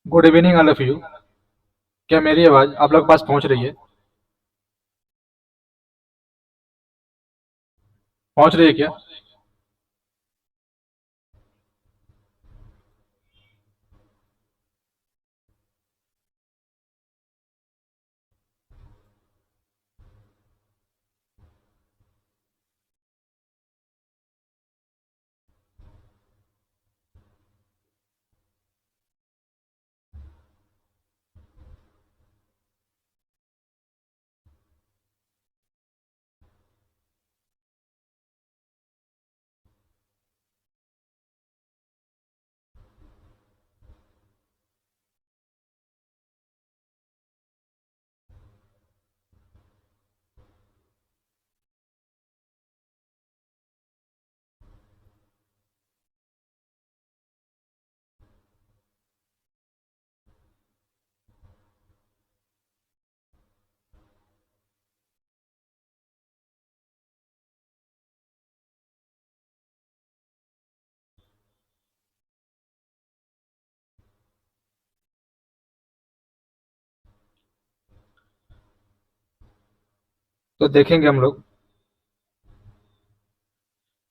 Good evening all of you. क्या मेरी आवाज़ आप लोग के पास पहुंच रही है? पहुंच रही है क्या? तो देखेंगे हम लोग।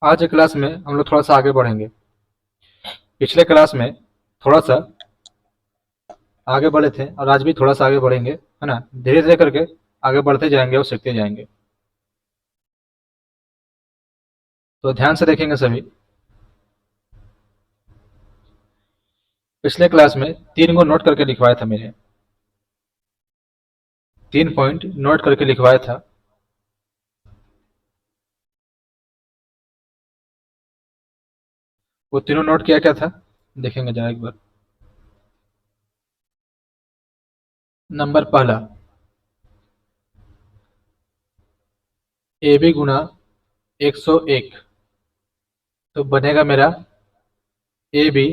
आज के क्लास में हम लोग थोड़ा सा आगे बढ़ेंगे। पिछले क्लास में थोड़ा सा आगे बढ़े थे और आज भी थोड़ा सा आगे बढ़ेंगे, है ना। धीरे धीरे करके आगे बढ़ते जाएंगे और सीखते जाएंगे। तो ध्यान से देखेंगे सभी। पिछले क्लास में 3 को नोट करके लिखवाया था मैंने। 3 पॉइंट नोट करके लिखवाया था। वो तीनों नोट किया क्या था, देखेंगे जरा एक बार। नंबर पहला, ए बी गुना 101। तो बनेगा मेरा A B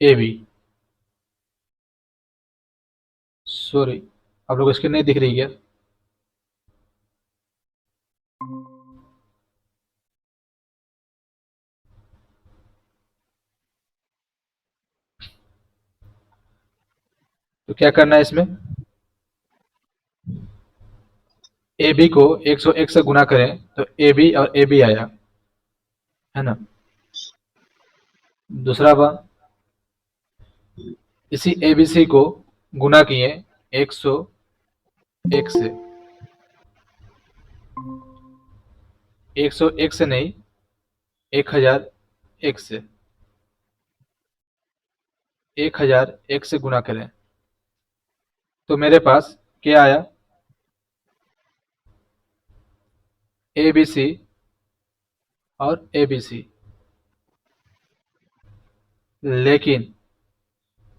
A B. Sorry, आप लोग इसकी नहीं दिख रही है। तो क्या करना है इसमें, ए बी को 101 से गुना करें तो ए बी और ए बी आया, है ना। दूसरा बार, इसी ए बी सी को गुना किए 101 से। 101 से नहीं, 1001 से। 1001 से गुना करें तो मेरे पास क्या आया, ए बी सी और ए बी सी। लेकिन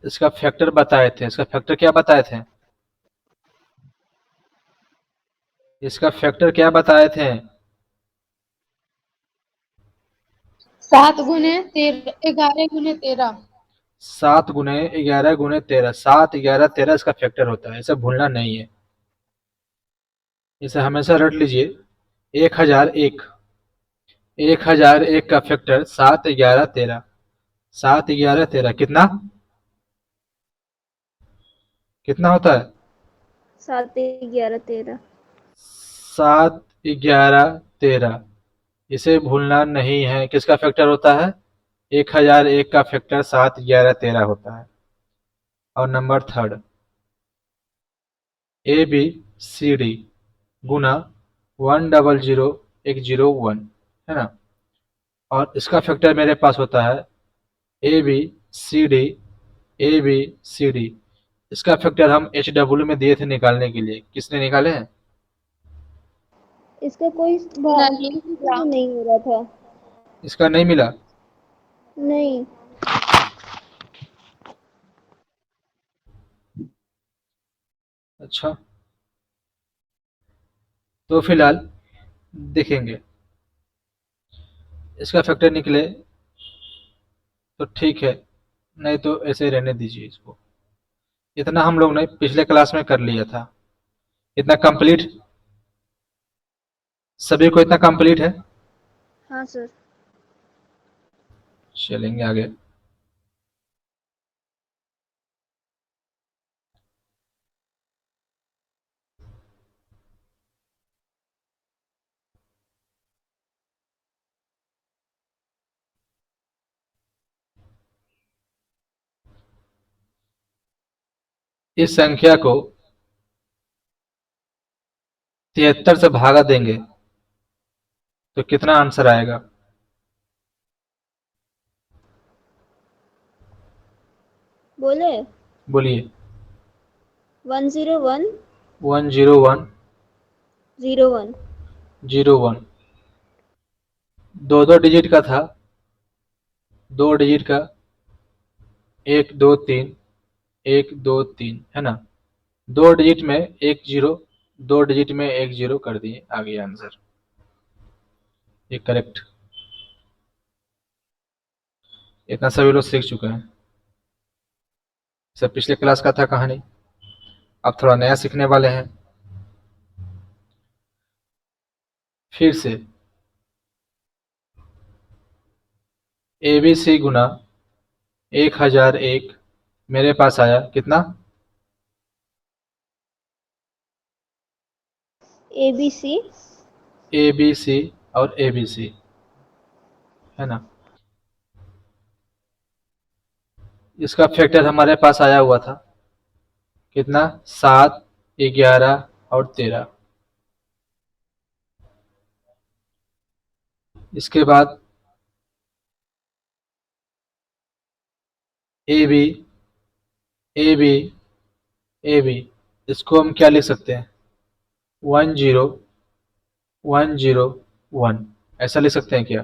इसका फैक्टर बताए थे। इसका फैक्टर क्या बताए थे? इसका फैक्टर क्या बताए थे? 7 गुने 13 11 गुने 13। 7 गुने 11 गुने 13, 7 11 13 इसका फैक्टर होता है। इसे भूलना नहीं है, इसे हमेशा रट लीजिए। 1001, 1001 का फैक्टर 7 11 13। 7 11 13 कितना कितना होता है? 7 11 13। 7 11 13। इसे भूलना नहीं है। किसका फैक्टर होता है? 1001 का फैक्टर 7 11 13 होता है। और number third, A B C D गुना 100 101, है ना। और इसका फैक्टर मेरे पास होता है A B C D A B C D. इसका फैक्टर हम एच डब्ल्यू में दिए थे निकालने के लिए। किसने निकाले हैं? इसका कोई नहीं किसी से भी नहीं हो रहा था। इसका नहीं मिला। नहीं। अच्छा, तो फिलहाल देखेंगे। इसका फैक्टर निकले तो ठीक है, नहीं तो ऐसे ही रहने दीजिए इसको। इतना हम लोग ने पिछले क्लास में कर लिया था। इतना कंप्लीट, सभी को इतना कंप्लीट है। हाँ सर। चलेंगे आगे। इस संख्या को 73 से भागा देंगे तो कितना आंसर आएगा? बोले बोलिए। 101 101 01 01 दो दो डिजिट का था, दो डिजिट का, 1 2 3 1 2 3 है ना। दो डिजिट में एक जीरो, दो डिजिट में एक जीरो कर दिए, आ गया आंसर। ये करेक्ट। इतना सभी लोग सीख चुके हैं। सब पिछले क्लास का था कहानी, अब थोड़ा नया सीखने वाले हैं। फिर से ABC गुना 1001 मेरे पास आया कितना? ABC ABC और ABC है ना। इसका फैक्टर हमारे पास आया हुआ था कितना? 7 11 और 13। इसके बाद AB AB AB इसको हम क्या लिख सकते हैं? 10101 ऐसा लिख सकते हैं क्या?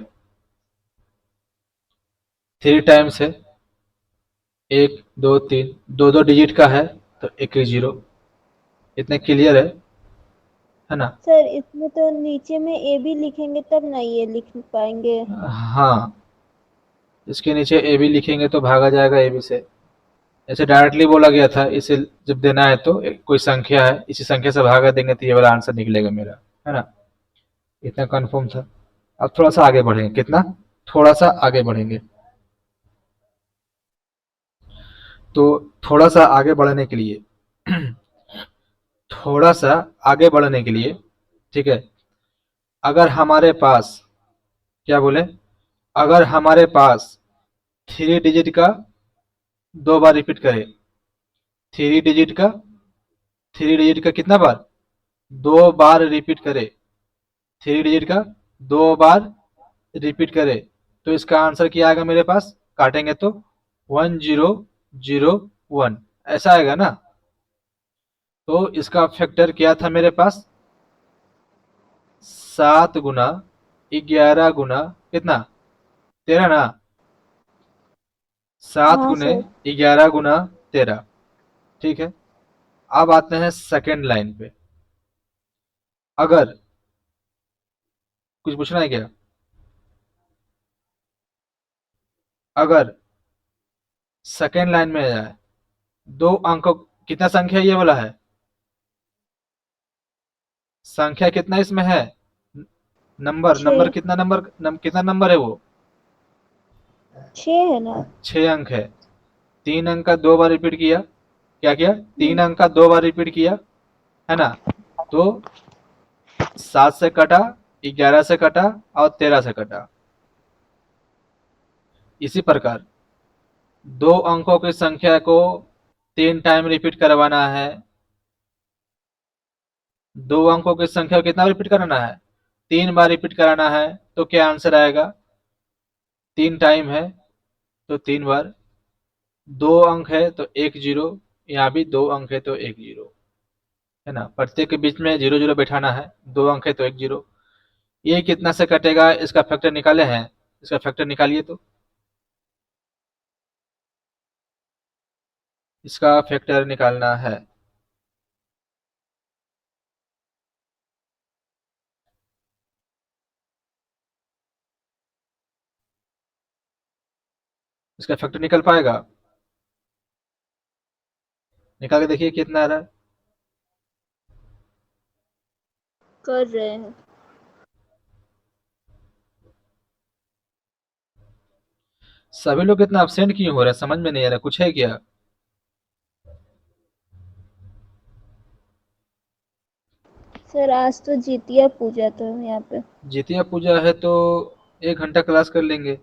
3 टाइम्स है, 1 2 3, दो दो डिजिट का है तो एक एक जीरो। इतने क्लियर है ना। सर, इसमें तो नीचे में ए भी लिखेंगे तब ना ये लिख पाएंगे। हाँ, इसके नीचे ए बी लिखेंगे तो भागा जाएगा ए बी से। ऐसे डायरेक्टली बोला गया था, इसे जब देना है तो कोई संख्या है, इसी संख्या से भागा देंगे तो ये वाला आंसर निकलेगा मेरा, है ना। इतना कंफर्म था। अब थोड़ा सा आगे बढ़ेंगे। कितना? थोड़ा सा आगे बढ़ेंगे। तो थोड़ा सा आगे बढ़ने के लिए थोड़ा सा आगे बढ़ने के लिए, ठीक है, अगर हमारे पास, क्या बोले, अगर हमारे पास 3 डिजिट का दो बार रिपीट करे, थ्री डिजिट का, थ्री डिजिट का कितना बार? दो बार रिपीट करे, थ्री डिजिट का दो बार रिपीट करे, तो इसका आंसर क्या आएगा मेरे पास? काटेंगे तो 1001 ऐसा आएगा ना। तो इसका फैक्टर क्या था मेरे पास? 7 गुना 11 गुना कितना? 13 ना। 7 हाँ गुने सर। 11 गुना 13। ठीक है। अब आते हैं सेकेंड लाइन पे। अगर कुछ पूछना है क्या? अगर सेकेंड लाइन में जाए, दो अंकों, कितना संख्या ये वाला है? संख्या कितना इसमें है? नंबर, नंबर 6 कितना, कितना नंबर है वो? 6 है ना। 6 अंक है। 3 अंक का दो बार रिपीट किया, क्या किया? तीन हम्म, अंक का दो बार रिपीट किया, है ना। तो 7 से कटा, 11 से कटा और 13 से कटा। इसी प्रकार दो अंकों की संख्या को 3 टाइम रिपीट करवाना है। दो अंकों की संख्या को कितना रिपीट कराना है? 3 बार रिपीट कराना है। तो क्या आंसर आएगा? 3 टाइम है तो 3 बार। 2 अंक है तो एक जीरो, यहाँ भी 2 अंक है तो एक जीरो, है ना। प्रत्येक के बीच में जीरो जीरो बैठाना है। 2 अंक है तो एक जीरो। ये कितना से कटेगा, इसका फैक्टर निकाले हैं? इसका फैक्टर निकालिए तो। इसका फैक्टर निकालना है। इसका फैक्टर निकल पाएगा? निकाल के देखिए कितना आ रहा है। कर रहे हैं। सभी लोग इतना अपसेंट क्यों हो रहे हैं, समझ में नहीं आ रहा, कुछ है क्या? सर, आज तो जितिया पूजा था यहाँ पे। जितिया पूजा है तो 1 घंटा क्लास कर लेंगे।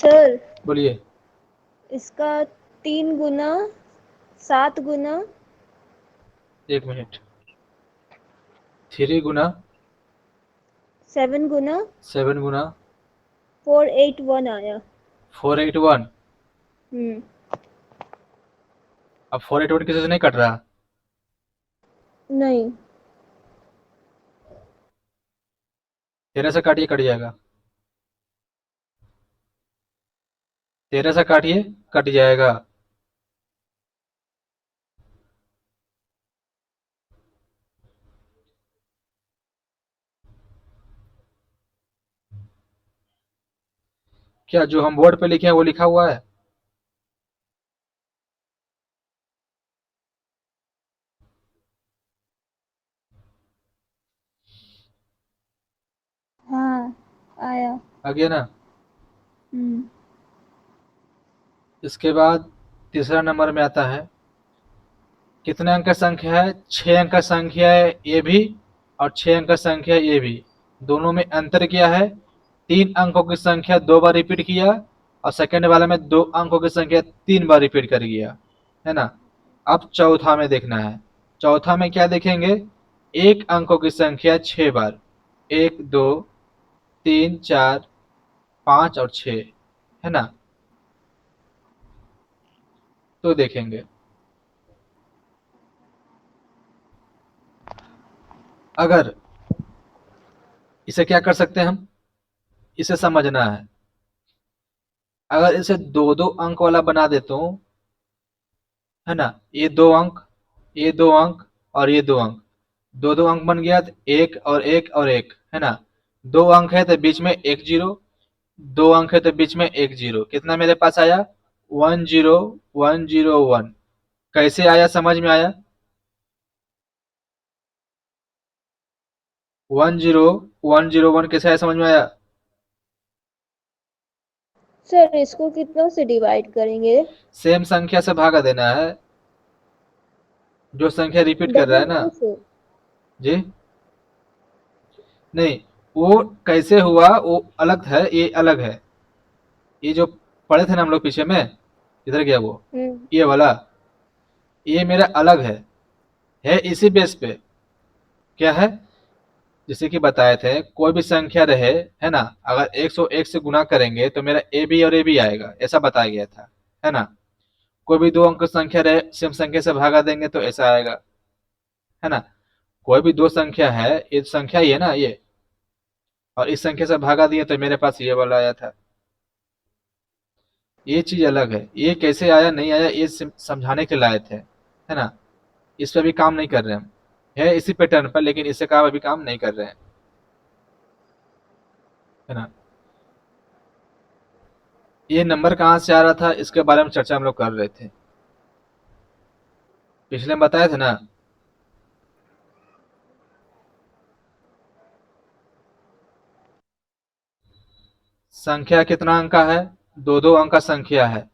सर बोलिए। इसका 3 गुना 7 गुना 1 मिनट। 3 गुना 7 गुना 7 गुना 481 आया। 481। हम्म। अब 481 किसी से नहीं कट रहा। नहीं। 13 से काटिए, कट जाएगा। 13 से काटिए, कट जाएगा। क्या जो हम बोर्ड पे लिखे हैं वो लिखा हुआ है? हाँ आया। आ गया ना? हम्म। इसके बाद तीसरा नंबर में आता है, कितने अंक का संख्या है? 6 अंक का संख्या है ये भी, और 6 अंक का संख्या है ये भी। दोनों में अंतर क्या है? 3 अंकों की संख्या 2 बार रिपीट किया, और सेकंड वाले में 2 अंकों की संख्या 3 बार रिपीट कर गया, है ना? अब चौथा में देखना है। चौथा में क्या देखेंगे? 1 अंकों की संख्या 6 बार, 1 2 3 4 5 और 6, है ना? तो देखेंगे, अगर इसे क्या कर सकते हैं हम, इसे समझना है। अगर इसे 2 2 अंक वाला बना देता हूँ, है ना? ये 2 अंक, ये 2 अंक, और ये 2 अंक, 2 2 अंक बन गया, तो 1 और 1 और 1, है ना? 2 अंक है तो बीच में एक जीरो, 2 अंक है तो बीच में एक जीरो। कितना मेरे पास आया? 10101। कैसे आया, समझ में आया? 10101 कैसे आया, समझ में आया? सर इसको कितनों से डिवाइड करेंगे? सेम संख्या से भागा देना है, जो संख्या रिपीट कर रहा डबल है ना। जीरो से। जी नहीं, वो कैसे हुआ वो अलग है, ये अलग है। ये जो पढ़े थे ना हम लोग पीछे में, इधर गया वो, हम्म। ये वाला, ये मेरा अलग है इसी बेस पे। क्या है? जैसे कि बताए थे, कोई भी संख्या रहे, है ना, अगर 101 से गुना करेंगे तो मेरा ए बी और ए बी आएगा, ऐसा बताया गया था, है ना? कोई भी 2 अंक की संख्या रहे, सेम संख्या से भागा देंगे तो ऐसा आएगा, है ना? कोई भी 2 संख्या है, ये संख्या ही है ना ये, और इस संख्या से भागा दिए तो मेरे पास ये वाला आया था। ये चीज अलग है, ये कैसे आया नहीं आया ये समझाने के लायक है ना? इस पे भी काम नहीं कर रहे हम, है इसी पैटर्न पर, लेकिन इससे काम अभी काम नहीं कर रहे हैं, है ना? ये नंबर कहाँ से आ रहा था, इसके बारे में चर्चा हम लोग कर रहे थे, पिछले में बताए थे ना। संख्या कितना अंक का है? 2 2 अंक का संख्या है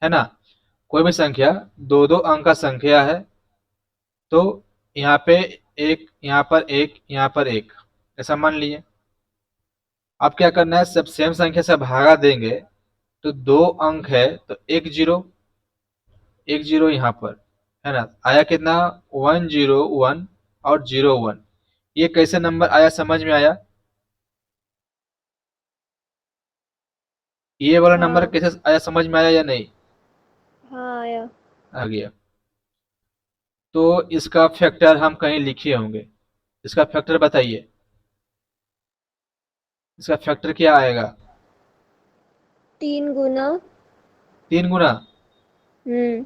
ना? कोई भी संख्या 2 2 अंक का संख्या है, तो यहाँ पे एक, यहाँ पर एक, यहाँ पर एक, ऐसा मान लिए। अब क्या करना है, सब सेम संख्या से भागा देंगे, तो 2 अंक है तो एक जीरो यहाँ पर, है ना? आया कितना? 101 और 01। ये कैसे नंबर आया, समझ में आया? ये वाला नंबर हाँ। कैसे आया, समझ में आया या नहीं? हाँ आया। आ गया। तो इसका फैक्टर हम कहीं लिखे होंगे, इसका फैक्टर बताइए, इसका फैक्टर क्या आएगा? 3 गुना। 3 गुना। हम्म।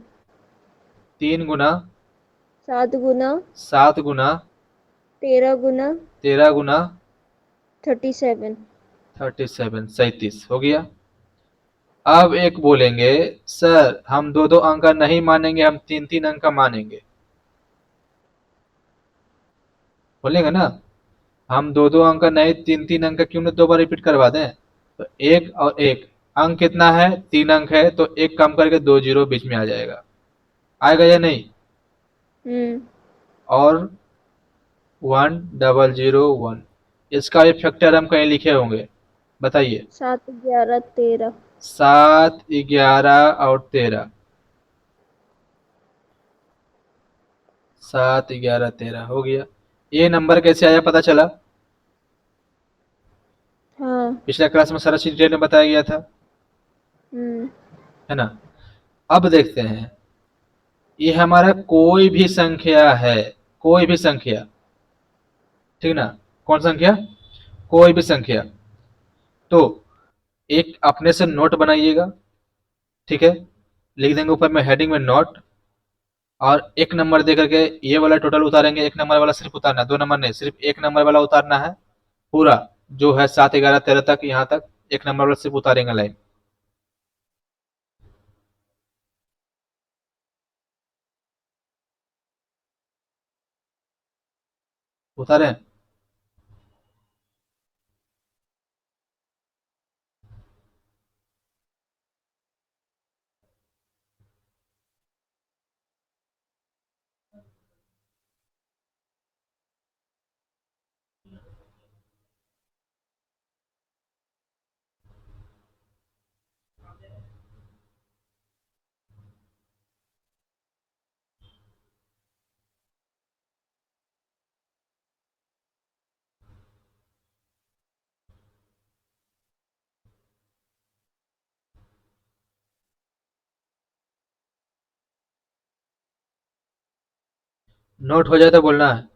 3 गुना 7 गुना 7 गुना 13 गुना 13 गुना 37। 37, 37 हो गया। अब एक बोलेंगे, सर हम 2 2 अंक का नहीं मानेंगे, हम 3 3 अंक का मानेंगे, बोलेंगे ना? हम 2 2 अंक का नहीं, 3 3 अंक का क्यों ना 2 बार रिपीट करवा दें? तो एक और एक, अंक कितना है? 3 अंक है, तो एक कम करके 2 जीरो बीच में आ जाएगा, आएगा या नहीं? हम्म। और 1001, इसका भी फैक्टर हम कहीं लिखे होंगे, बताइए। 7 11 13। 7, 11 और 13। 7, 11, 13 हो गया। ये नंबर कैसे आया पता चला? हाँ। पिछले क्लास में सारा चीज डिटेल में बताया गया था, हम्म। है ना। अब देखते हैं, ये हमारा कोई भी संख्या है, कोई भी संख्या, ठीक ना। कौन संख्या? कोई भी संख्या। तो एक अपने से नोट बनाइएगा, ठीक है। लिख देंगे ऊपर में हेडिंग में नोट, और एक नंबर दे करके ये वाला टोटल उतारेंगे। एक नंबर वाला सिर्फ उतारना है, 2 नंबर नहीं, सिर्फ एक नंबर वाला उतारना है। पूरा जो है 7, 11, 13 तक, यहाँ तक एक नंबर वाला सिर्फ उतारेंगे लाइन। उतारे? नोट हो जाए तो बोलना है।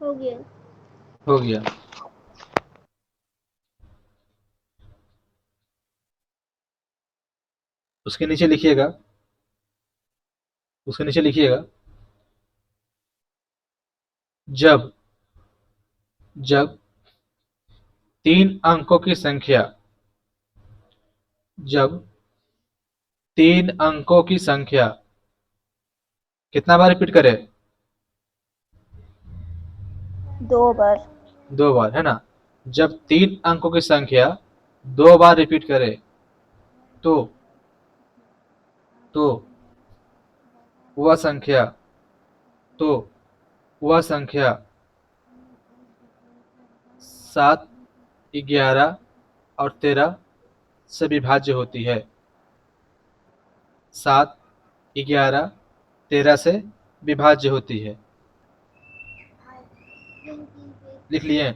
हो गया। हो गया। उसके नीचे लिखिएगा, उसके नीचे लिखिएगा, जब जब 3 अंकों की संख्या, जब 3 अंकों की संख्या, कितना बार रिपीट करे? 2 बार। 2 बार, है ना। जब 3 अंकों की संख्या 2 बार रिपीट करे, तो तो वह संख्या, तो वह संख्या 7, 11 और 13 से विभाज्य होती है। 7, 11, 13 से विभाज्य होती है। लिख लिए?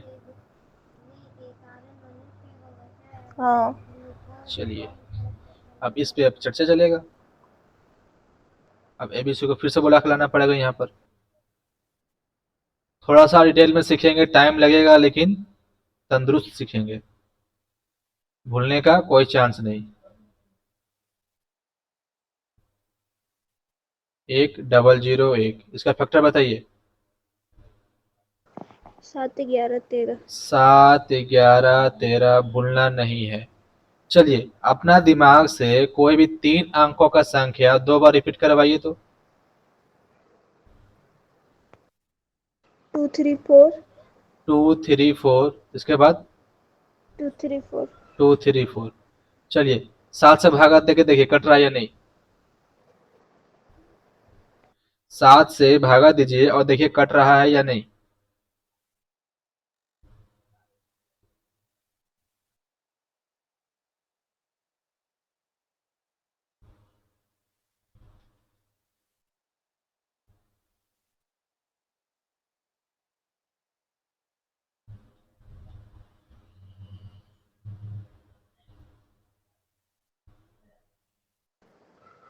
हाँ। चलिए, अब इस पे अब चर्चा चलेगा। अब एबीसी को फिर से बुला के लाना पड़ेगा यहाँ पर। थोड़ा सा डिटेल में सीखेंगे, टाइम लगेगा, लेकिन तंदुरुस्त सीखेंगे, भूलने का कोई चांस नहीं। 1001, इसका फैक्टर बताइए। 7, 11, 13। 7, 11, 13 भूलना नहीं है। चलिए, अपना दिमाग से कोई भी 3 अंकों का संख्या 2 बार रिपीट करवाइए तो। 2, 3, 4। 2, 3, 4, इसके बाद 2, 3, 4। 2, 3, 4। चलिए, 7 से भागा देके देखिए कट रहा है या नहीं। 7 से भागा दीजिए और देखिए कट रहा है या नहीं।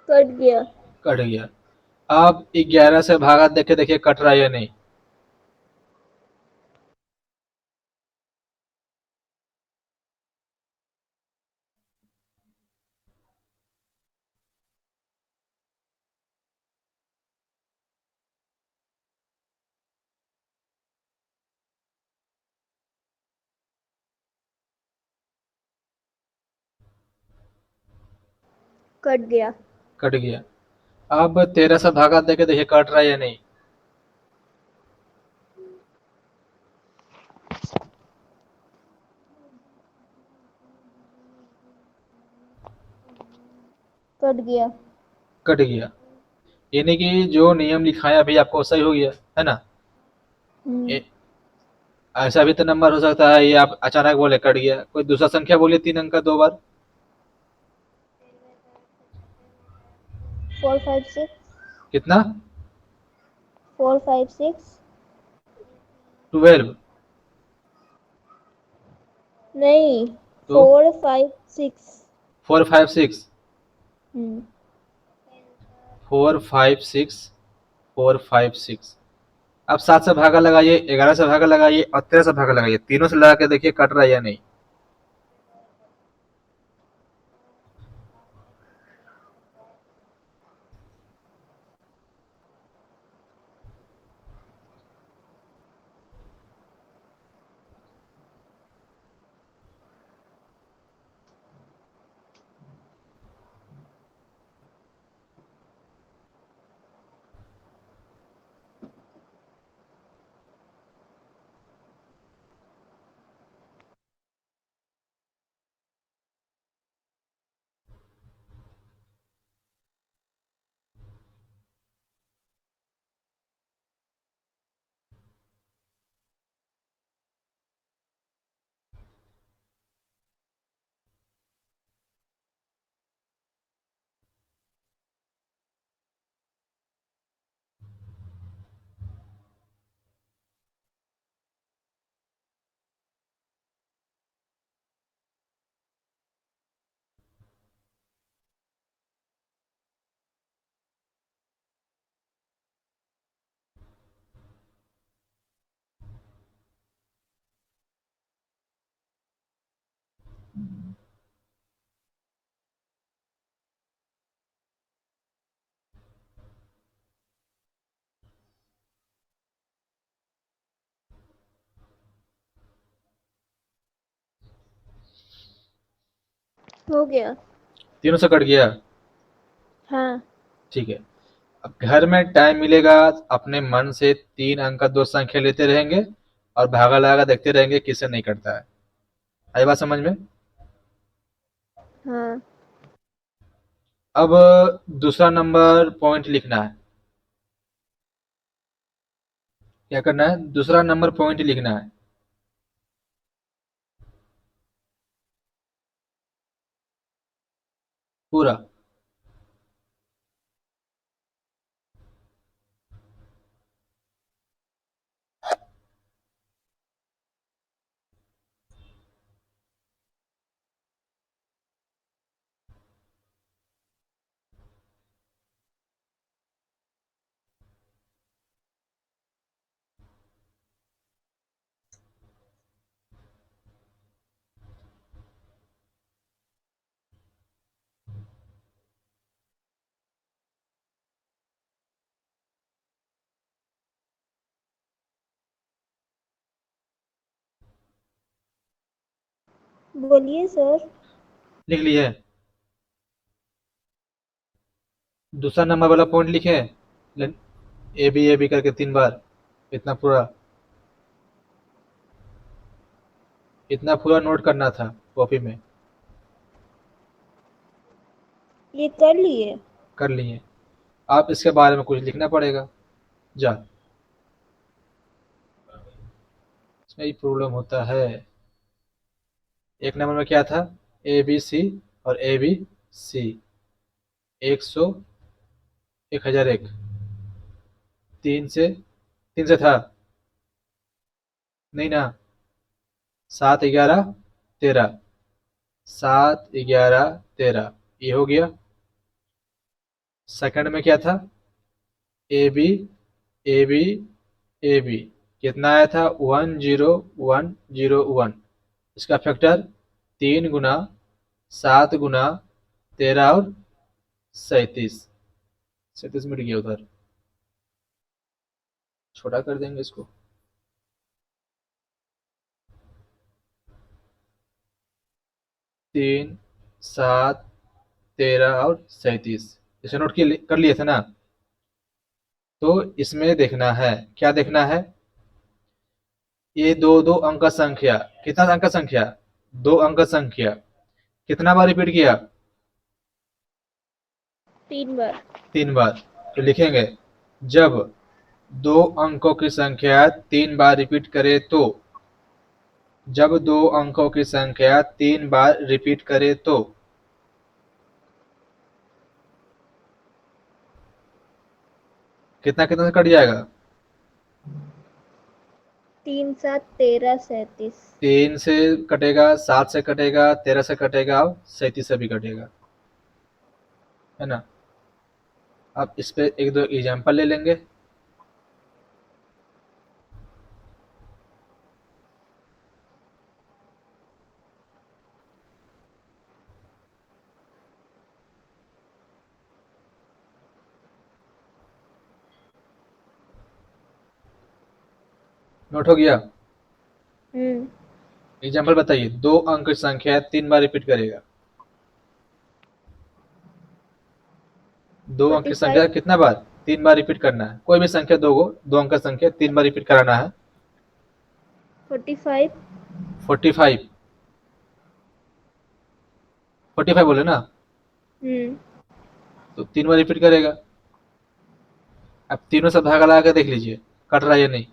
कट गया। कट गया। अब 11 से भागा देके देखिए कट रहा है या नहीं। कट गया। कट गया। अब 13 से भागा देके देखिए कट रहा है या नहीं। कट गया। कट गया। यानी कि जो नियम लिखा है अभी आपको सही हो गया है ना। हम्म। ए, ऐसा भी तो नंबर हो सकता है ये आप अचानक बोले कट गया। कोई दूसरा संख्या बोलिए 3 अंक का 2 बार। 456। कितना? 456। 12। नहीं, तो 456। 456। हम्म। 456। 456। अब 7 से भागा लगाइए, 11 से भागा लगाइए और 13 से भागा लगाइए, तीनों से लगा के देखिए कट रहा है या नहीं। हो गया। तीनों से कट गया। हाँ। ठीक है। अब घर में टाइम मिलेगा, अपने मन से 3 अंक का 2 संख्या लेते रहेंगे और भागा लगा देखते रहेंगे किससे नहीं कटता है। आई बात समझ में? हाँ। अब दूसरा नंबर पॉइंट लिखना है। क्या करना है? दूसरा नंबर पॉइंट लिखना है पूरा। बोलिए सर। लिख लिए? दूसरा नंबर वाला पॉइंट लिखे? ए बी करके 3 बार। इतना पूरा, इतना पूरा नोट करना था कॉपी में। ये कर लिए। कर लिए। आप इसके बारे में कुछ लिखना पड़ेगा। जा, इसमें ही प्रॉब्लम होता है। एक नंबर में क्या था? ए बी सी और ए बी सी। 100, 1001। 3 से था नहीं ना। 7 11 13। 7 11 13 ये हो गया। सेकंड में क्या था, A B A B A B, कितना आया था 10101। इसका फैक्टर 3 गुना 7 गुना 13 और 37, 37 मिट गया उधर, छोटा कर देंगे इसको। 3 7 13 और 37, इसे नोट कर लिए थे ना। तो इसमें देखना है, क्या देखना है, ये दो दो अंक संख्या, कितना अंक संख्या, 2 अंक संख्या कितना बार रिपीट किया, 3 बार। 3 बार। तो लिखेंगे जब 2 अंकों की संख्या 3 बार रिपीट करे तो, जब 2 अंकों की संख्या 3 बार रिपीट करे तो, कितना कितना से कट जाएगा, 3 7 13 37। 3 से कटेगा, 7 से कटेगा, 13 से कटेगा और 37 से भी कटेगा, है ना। अब इस पे एक दो एग्जाम्पल ले लेंगे। नोट हो गया। हम्म एग्जाम्पल बताइए, 2 अंक की संख्या 3 बार रिपीट करेगा, 2 अंक की संख्या 45। कितना बार, 3 बार रिपीट करना है, कोई भी संख्या 2 अंक का संख्या 3 बार रिपीट कराना है। 45। 45, 45 बोले ना, हम्म तो 3 बार रिपीट करेगा। अब तीनों से भागा लगा के देख लीजिए कट रहा है या नहीं।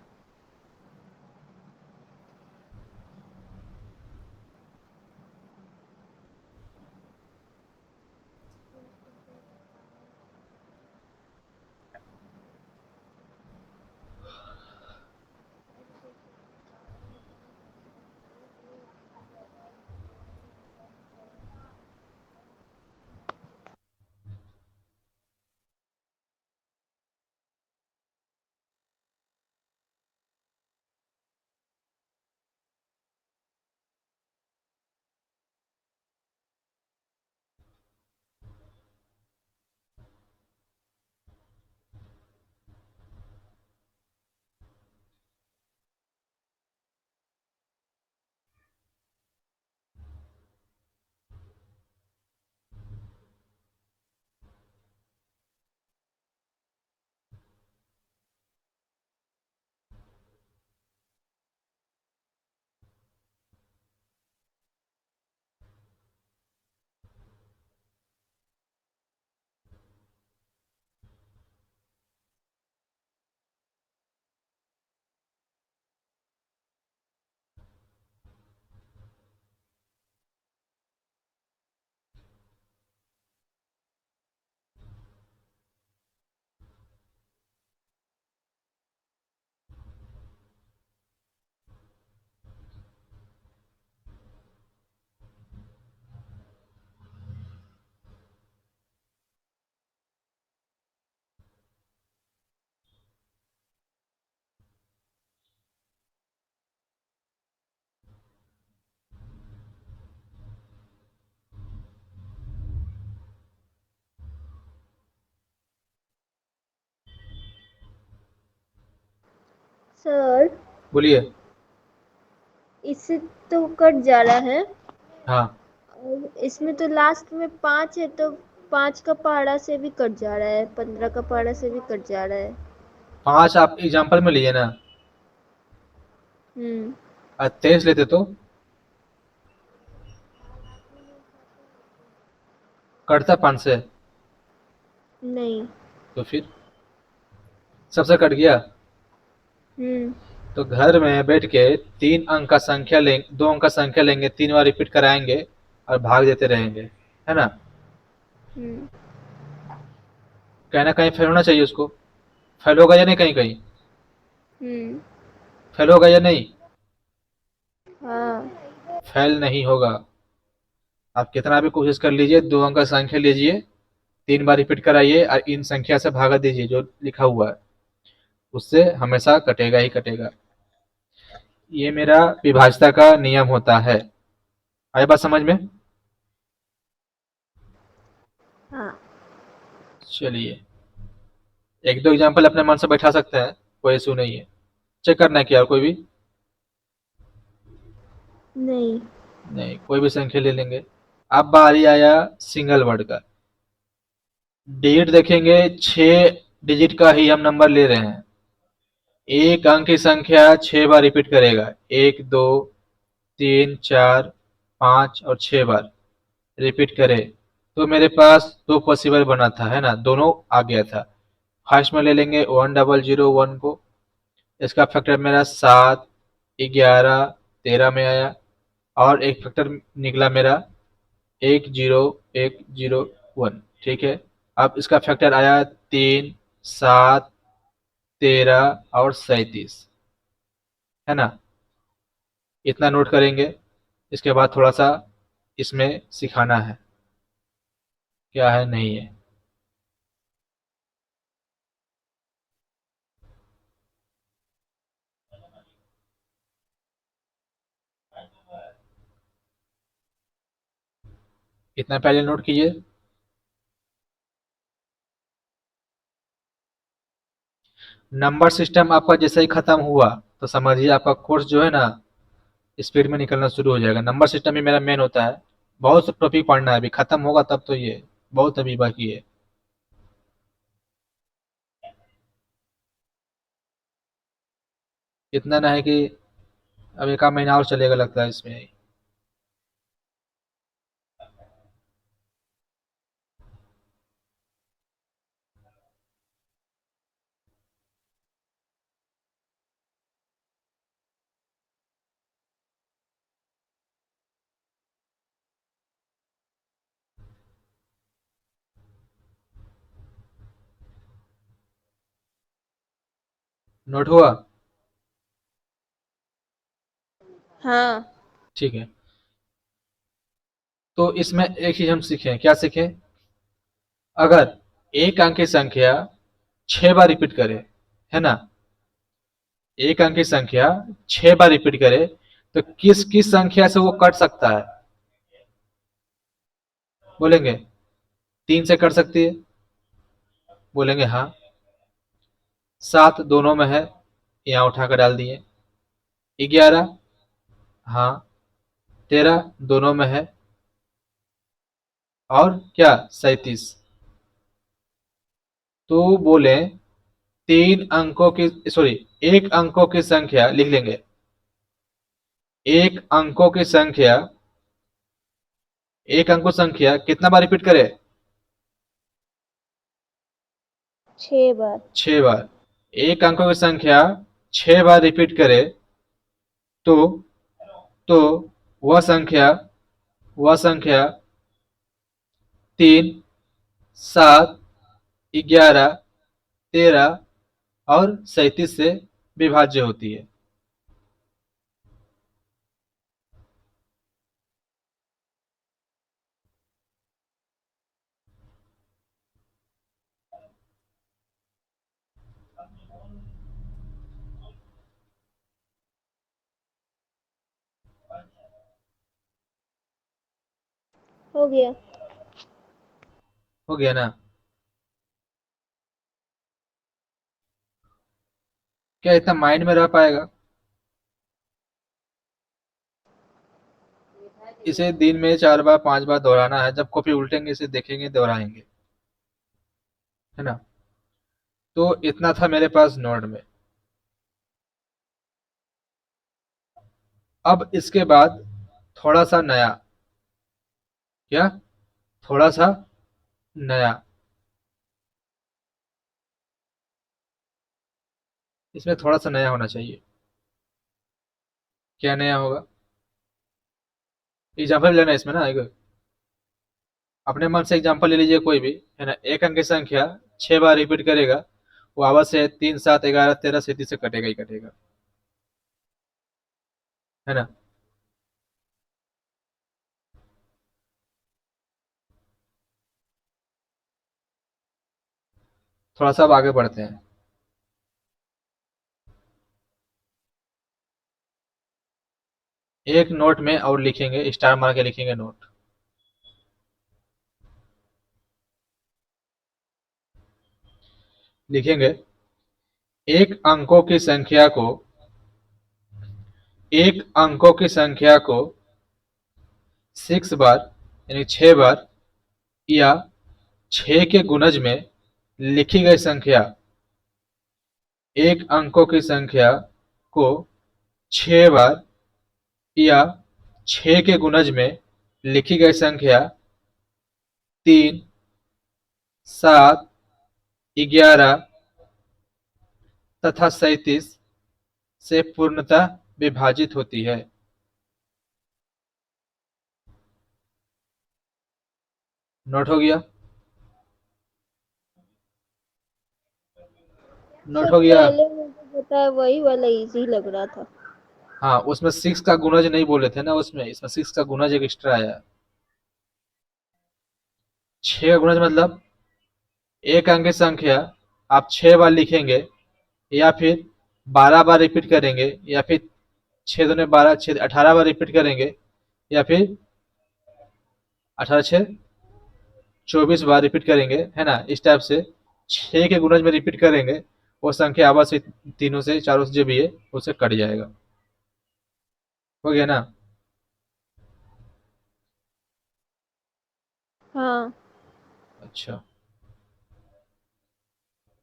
सर, बोलिए। इससे तो कट जा रहा है, हाँ, और इसमें तो लास्ट में 5 है, तो 5 का पहाड़ा से भी कट जा रहा है, 15 का पहाड़ा से भी कट जा रहा है। 5 आप एग्जाम्पल में लिए ना, हम्म 23 लेते तो कटता 5 से, नहीं। तो फिर सबसे कट गया। हम्म तो घर में बैठ के 3 अंक का संख्या लेंगे, 2 अंक का संख्या लेंगे, 3 बार रिपीट कराएंगे और भाग देते रहेंगे, है ना। हम्म कहीं ना कहीं फेल होना चाहिए उसको, फेल होगा या नहीं, कहीं कहीं हम्म फेल होगा या नहीं, हाँ। फेल नहीं होगा। आप कितना भी कोशिश कर लीजिए, 2 अंक का संख्या लीजिए, 3 बार रिपीट कराइए और इन संख्या से भागा दीजिए जो लिखा हुआ है, उससे हमेशा कटेगा ही कटेगा। ये मेरा विभाज्यता का नियम होता है। आई बात समझ में? हाँ। चलिए, एक दो एग्जाम्पल अपने मन से बैठा सकते हैं, कोई इशू नहीं है। चेक करना है क्या और कोई भी? नहीं। नहीं, कोई भी संख्या ले लेंगे। अब बारी आया सिंगल वर्ड का। डिजिट देखेंगे, 6 डिजिट का ही हम नंबर ले रहे हैं। एक अंक की संख्या 6 बार रिपीट करेगा, 1 2 3 4 5 और 6 बार रिपीट करे, तो मेरे पास दो पॉसिबल बना था, है ना, दोनों आ गया था। फर्स्ट में ले लेंगे 1001 को, इसका फैक्टर मेरा 7 11 13 में आया, और एक फैक्टर निकला मेरा 10101। ठीक है, अब इसका फैक्टर आया 3 7 13 और 37, है ना। इतना नोट करेंगे। इसके बाद थोड़ा सा इसमें सिखाना है, क्या है नहीं है। इतना पहले नोट कीजिए। नंबर सिस्टम आपका जैसे ही खत्म हुआ तो समझिए आपका कोर्स जो है ना स्पीड में निकलना शुरू हो जाएगा। नंबर सिस्टम ही मेरा मेन होता है। बहुत सब टॉपिक पढ़ना है, अभी खत्म होगा तब तो ये बहुत अभी बाकी है। इतना ना है कि अब एक आध महीना और चलेगा लगता है इसमें। नोट हुआ? हाँ। ठीक है। तो इसमें एक चीज हम सीखें, क्या सीखें? अगर एक अंक की संख्या 6 बार रिपीट करे, है ना, एक अंक की संख्या 6 बार रिपीट करे, तो किस किस संख्या से वो कट सकता है? बोलेंगे 3 से कट सकती है, बोलेंगे हाँ। 7 दोनों में है, यहाँ उठाकर डाल दिए। 11, हाँ। 13 दोनों में है, और क्या, 37। तो बोले तीन अंकों की, सॉरी, एक अंकों की संख्या लिख लेंगे। एक अंकों की संख्या, एक अंकों संख्या कितना बार रिपीट करे? 6 बार। 6 बार। एक अंकों की संख्या 6 बार रिपीट करे, तो तो वह संख्या, वह संख्या 3 7 11 13 और 37 से विभाज्य होती है। हो गया। हो गया ना? क्या इतना माइंड में रह पाएगा? इसे दिन में 4 बार 5 बार दोहराना है, जब कॉपी उल्टेंगे इसे देखेंगे दोहराएंगे, है ना। तो इतना था मेरे पास नोट में। अब इसके बाद थोड़ा सा नया, क्या, थोड़ा सा नया, इसमें थोड़ा सा नया होना चाहिए। क्या नया होगा? एग्जाम्पल लेना है इसमें ना, एक अपने मन से एग्जाम्पल ले लीजिए कोई भी, है ना। एक अंक की संख्या 6 बार रिपीट करेगा, वो आवाज से 3 7 11 13 37 से कटेगा ही कटेगा, है ना। थोड़ा सा अब आगे बढ़ते हैं। एक नोट में और लिखेंगे, स्टार मार के लिखेंगे नोट। लिखेंगे एक अंकों की संख्या को, एक अंकों की संख्या को 6 बार यानी 6 बार या 6 के गुणज में लिखी गई संख्या, एक अंकों की संख्या को 6 बार या 6 के गुणज में लिखी गई संख्या 3, 7, 11 तथा 37 से पूर्णतः विभाजित होती है। नोट हो गया? नोट सर हो गया? पहले मुझे बताया वही वाला इजी लग रहा था। हाँ, उसमें 6 का गुणज नहीं बोले थे ना उसमें, इसमें 6 का गुणज एक एक्स्ट्रा आया। 6 का गुणज मतलब एक अंक की संख्या आप 6 बार लिखेंगे या फिर 12 बार रिपीट करेंगे या फिर 6 दूने 12, 18 बार रिपीट करेंगे या फिर 18 6 24 बार रिपीट करेंगे, है ना। इस टाइप से 6 के गुणज में रिपीट करेंगे, वो संख्या आपस से तीनों से चारों से जो भी है उससे कट जाएगा। हो गया ना? हाँ अच्छा,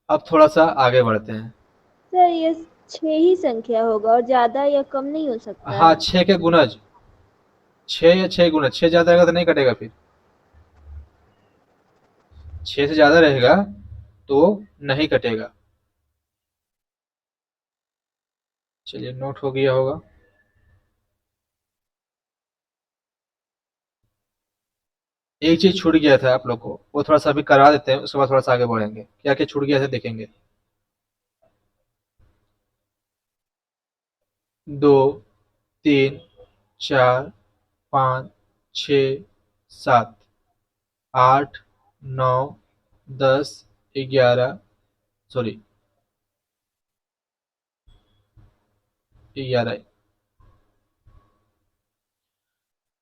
अब थोड़ा सा आगे बढ़ते हैं। सर, ये 6 ही संख्या होगा और ज्यादा या कम नहीं हो सकता हाँ, है। 6 के गुणज, 6 या 6 गुणज, 6 ज्यादा रहेगा तो नहीं कटेगा, फिर 6 से ज्यादा रहेगा तो नहीं कटेगा। चलिए, नोट हो गया होगा। एक चीज छूट गया था आप लोग को, वो थोड़ा सा अभी करा देते हैं, उसके बाद थोड़ा सा आगे बढ़ेंगे। क्या क्या छूट गया था देखेंगे। 2, 3, 4, 5, 6, 7, 8, 9, 10, 11, सॉरी 11,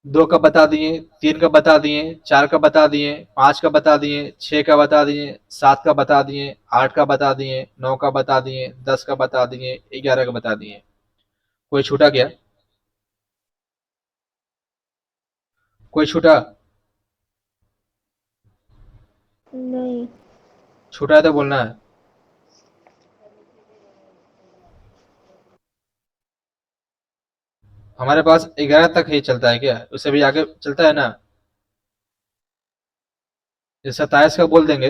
2 का बता दिए, 3 का बता दिए, 4 का बता दिए, 5 का बता दिए, 6 का बता दिए, 7 का बता दिए, 8 का बता दिए, 9 का बता दिए, 10 का बता दिए, 11 का बता दिए। कोई छूटा क्या? कोई छूटा? नहीं। छूटा है तो बोलना है। हमारे पास 11 तक ही चलता है क्या? उससे भी आगे चलता है ना? जैसे 27 का बोल देंगे,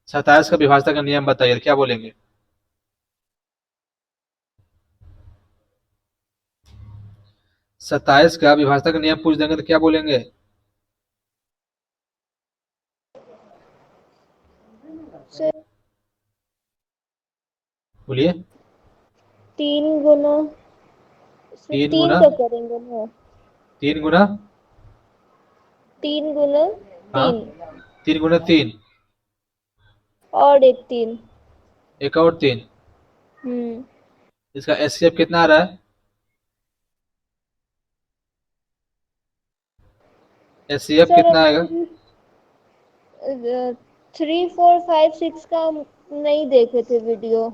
27 का विभाजन का नियम बताइए, क्या बोलेंगे? 27 का विभाजन का नियम पूछ देंगे तो क्या बोलेंगे? सर बोलिए। 3 गुना, सर 3 3 गुना, का करेंगे ना। 3 गुना, 3 गुना हाँ, 3 3 गुना 3, और एक 3। एक और 3। हम्म। इसका एचसीएफ कितना आ रहा है? एचसीएफ सर कितना अभी आएगा? 3 4 5 6 का नहीं देखे थे वीडियो।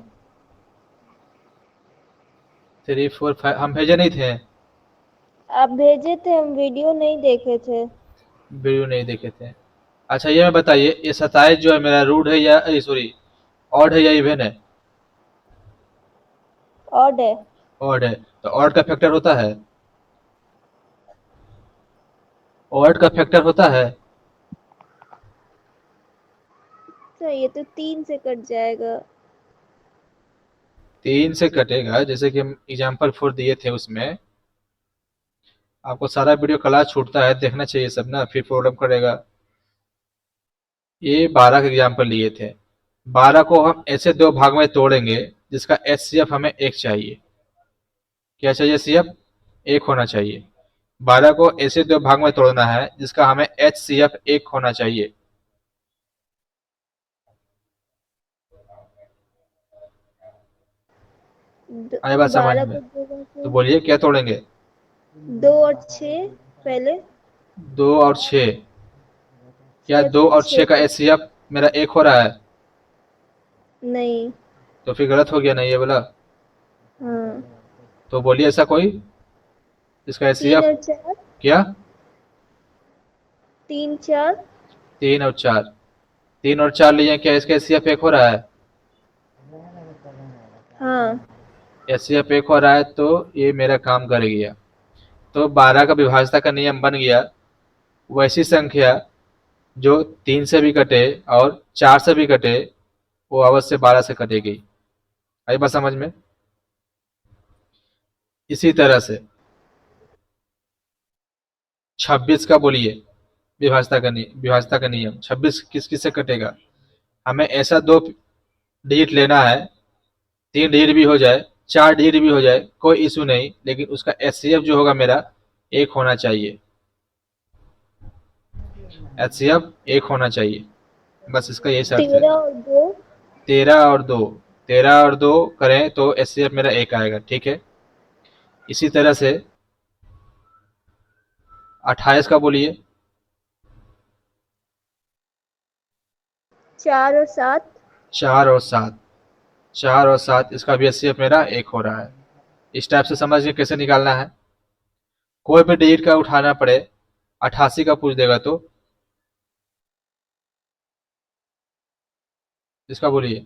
3 4 5 हम भेजे नहीं थे? आप भेजे थे, हम वीडियो नहीं देखे थे। वीडियो नहीं देखे थे। अच्छा, ये मैं बताइए, ये 27 जो है मेरा रूट है या सॉरी ऑड है या इवन है? ऑड है। ऑड है। तो ऑड का फैक्टर होता है? ऑड का फैक्टर होता है? सर ये तो 3 से कट जाएगा। 3 से कटेगा, जैसे कि हम एग्जाम्पल 4 दिए थे उसमें। आपको सारा वीडियो क्लास छूटता है, देखना चाहिए सब ना, फिर प्रॉब्लम करेगा। ये 12 का एग्जाम्पल लिए थे। 12 को हम ऐसे 2 भाग में तोड़ेंगे जिसका एचसीएफ हमें 1 चाहिए। क्या चाहिए? सीएफ 1 होना चाहिए। 12 को ऐसे 2 भाग में तोड़ना है जिसका हमें एचसीएफ 1 होना चाहिए। आए बात समझ 12 में? को 2 बार तो से बोलिए क्या तोड़ेंगे? 2 और 6 पहले 2 और 6। क्या 6 2 फिर और 6 6 का फिर एचसीएफ मेरा 1 हो रहा है? नहीं। तो फिर गलत हो गया ना ये वाला। हाँ, तो बोलिए ऐसा कोई इसका 3 एचसीएफ और 4 क्या? 3 4 3 और 4। 3 और 4 लिए, क्या इसका एचसीएफ 1 हो रहा है? हाँ। एचसीएफ 1 हो रहा है तो ये मेरा काम कर गया। तो 12 का विभाज्यता का नियम बन गया। वैसी संख्या जो 3 से भी कटे और 4 से भी कटे वो अवश्य 12 से कटेगी। आई बात समझ में? इसी तरह से 26 का बोलिए, विभाज्यता का नियम 26 किस किस से कटेगा? हमें ऐसा 2 डिजिट लेना है, 3 डिजिट भी हो जाए, 4 डिजिट भी हो जाए, कोई इशू नहीं, लेकिन उसका एचसीएफ जो होगा मेरा 1 होना चाहिए। एचसीएफ 1 होना चाहिए, बस इसका यही शर्त है। 13 और 2 13 और 2, 13 और 2 करें तो एचसीएफ मेरा 1 आएगा, ठीक है। इसी तरह से 28 का बोलिए। 4 और 7 4 और 7, 4 और 7 इसका भी एचसीएफ मेरा 1 हो रहा है। इस टाइप से समझिए कैसे निकालना है। कोई भी डिजिट का उठाना पड़े, 88 का पूछ देगा तो इसका बोलिए।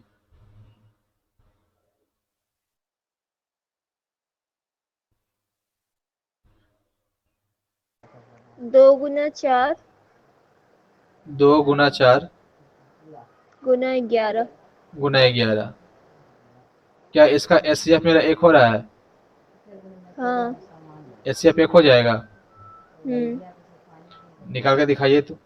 2 गुना 4 2 गुना 4 गुना 11 गुना 11। क्या इसका एचसीएफ मेरा 1 हो रहा है? हाँ। एचसीएफ 1 हो जाएगा? हम्म। निकाल के दिखाइए तो।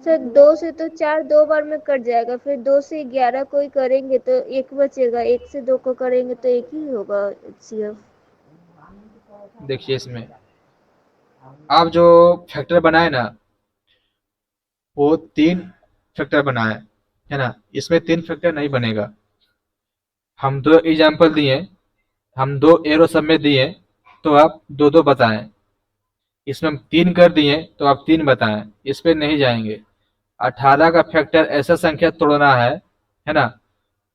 सर 2 से तो 4 2 बार में कट जाएगा, फिर 2 से 11 कोई करेंगे तो 1 बचेगा, 1 से 2 को करेंगे तो 1 ही होगा एचसीएफ। देखिए इसमें आप जो फैक्टर बनाए ना वो 3 फैक्टर बनाए है ना, इसमें 3 फैक्टर नहीं बनेगा। हम 2 एग्जाम्पल दिए, हम 2 एरो सब में दिए, तो आप 2 2 बताएं। इसमें हम 3 कर दिए तो आप 3 बताएं, इस पे नहीं जाएंगे। 18 का फैक्टर ऐसा संख्या तोड़ना है ना,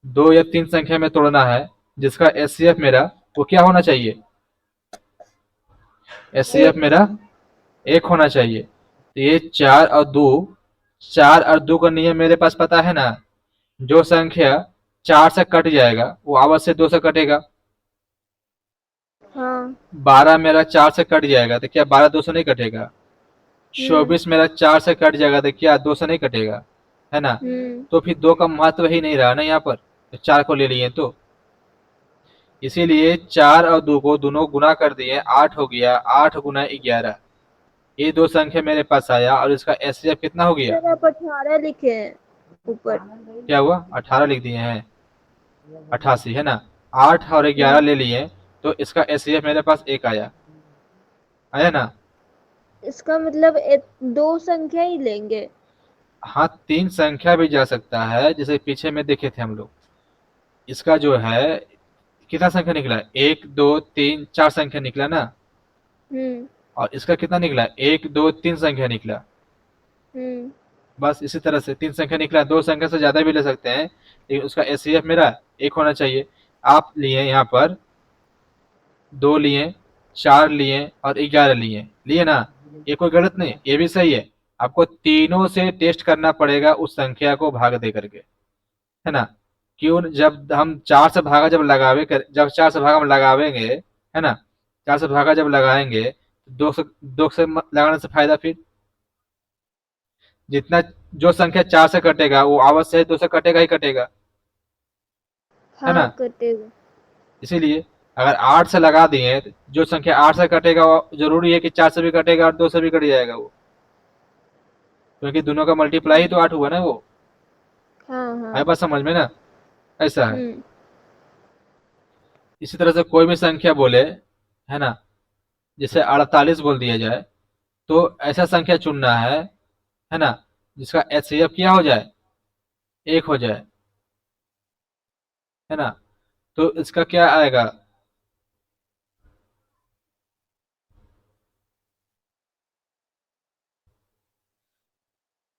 2 या 3 संख्या में तोड़ना है जिसका एचसीएफ मेरा वो क्या होना चाहिए? एचसीएफ 1 मेरा 1 होना चाहिए। तो ये 4 और 2, 4 और 2 का नियम मेरे पास पता है ना। जो संख्या 4 से कट जाएगा वो अवश्य 2 से कटेगा। हाँ। 12 मेरा 4 से कट जाएगा तो क्या 12 2 से नहीं कटेगा? हम्म। 24 मेरा 4 से कट जाएगा तो क्या 2 से नहीं कटेगा? है ना। हम्म। तो फिर 2 का महत्व ही नहीं रहा ना यहाँ पर, तो 4 को ले लिए तो इसीलिए 4 और 2 को दोनों गुना कर दिए, 8 हो गया। 8 गुना 11, ये 2 संख्या मेरे पास आया और इसका एचसीएफ कितना हो गया? सर आप 18 लिखे हैं ऊपर। क्या हुआ? 18 लिख दिए हैं। 88 है ना। 8 और 11 हम्म। ले लिए तो इसका एचसीएफ मेरे पास 1 आया। आया ना। इसका मतलब 2 संख्या ही लेंगे। हाँ, 3 संख्या भी जा सकता है, जैसे पीछे में देखे थे हम लोग। इसका जो है कितना संख्या निकला? 1 2 3 4 संख्या निकला ना। हम्म। और इसका कितना निकला? 1 2 3 संख्या निकला। हम्म। बस इसी तरह से 3 संख्या निकला, 2 संख्या से ज्यादा भी ले सकते हैं, लेकिन उसका एचसीएफ मेरा 1 होना चाहिए। आप लिए यहाँ पर 2 लिए, 4 लिए और 11 लिए, लिए ना। ये कोई गलत नहीं, ये भी सही है। आपको तीनों से टेस्ट करना पड़ेगा उस संख्या को भाग दे करके, है ना। क्यों? जब हम 4 से भागा जब लगावे कर, जब 4 से भागा हम लगावेंगे, है ना, 4 से भागा जब लगाएंगे, 2 से लगाने से फायदा फिर जितना जो संख्या 4 से कटेगा वो अवश्य 2 से कटेगा ही कटेगा, है ना। हाँ कटेगा। इसीलिए अगर 8 से लगा दिए तो जो संख्या 8 से कटेगा वो जरूरी है कि 4 से भी कटेगा और 2 से भी कट जाएगा वो, क्योंकि दोनों का मल्टीप्लाई ही तो 8 हुआ ना वो। हाँ आए हाँ। बात समझ में ना। ऐसा है। हम्म। इसी तरह से कोई भी संख्या बोले, है ना, जैसे 48 बोल दिया जाए, तो ऐसा संख्या चुनना है ना, जिसका एचसीएफ क्या हो जाए? एक हो जाए, है ना। तो इसका क्या आएगा?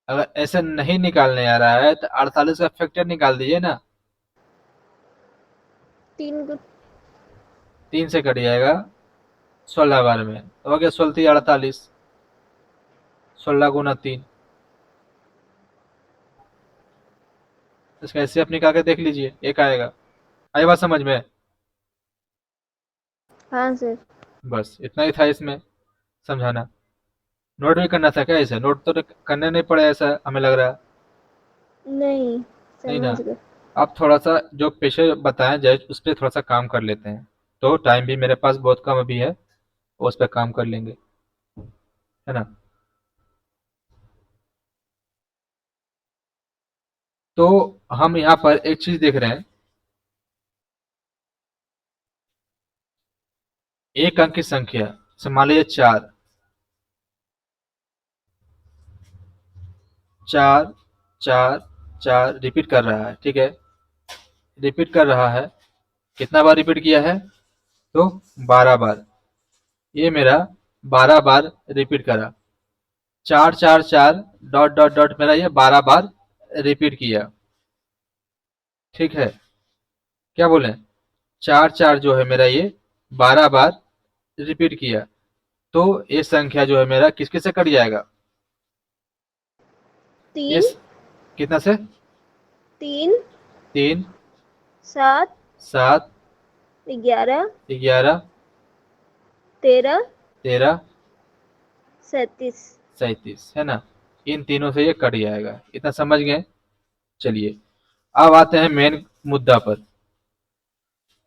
अगर ऐसे नहीं निकालने आ रहा है तो 48 का फैक्टर निकाल दीजिए ना। 3 3 से कट जाएगा 16 बार में, तो हो गया 16 48, 16 × 3। इसका ऐसे आप निकाल के देख लीजिए, एक आएगा। आई बात समझ में? हाँ सर। बस इतना ही था इसमें समझाना। नोट भी करना था क्या इसे? नोट तो करने नहीं पड़े ऐसा हमें लग रहा है। नहीं, नहीं ना। समझ गए। आप थोड़ा सा जो पेशे बताएं जज उस पर थोड़ा सा काम कर लेते हैं, तो टाइम भी मेरे पास बहुत कम अभी है, उस पर काम कर लेंगे, है ना। तो हम यहाँ पर एक चीज देख रहे हैं, एक अंक की संख्या, जैसे मान लीजिए 4, 4, 4, 4 रिपीट कर रहा है, ठीक है। रिपीट कर रहा है, कितना बार रिपीट किया है? तो 12 बार। ये मेरा 12 बार रिपीट करा। 4, 4, 4 डॉट डॉट डॉट मेरा ये 12 बार रिपीट किया, ठीक है। क्या बोले? 4, 4 जो है मेरा ये 12 बार रिपीट किया, तो ये संख्या जो है मेरा किसके से कट जाएगा? 3, इस कितना से? 3, 3, 7, 7, 11, 11, 13, 13, 37। 37, है ना। इन तीनों से ये कट जाएगा, इतना समझ गए। चलिए अब आते हैं मेन मुद्दा पर,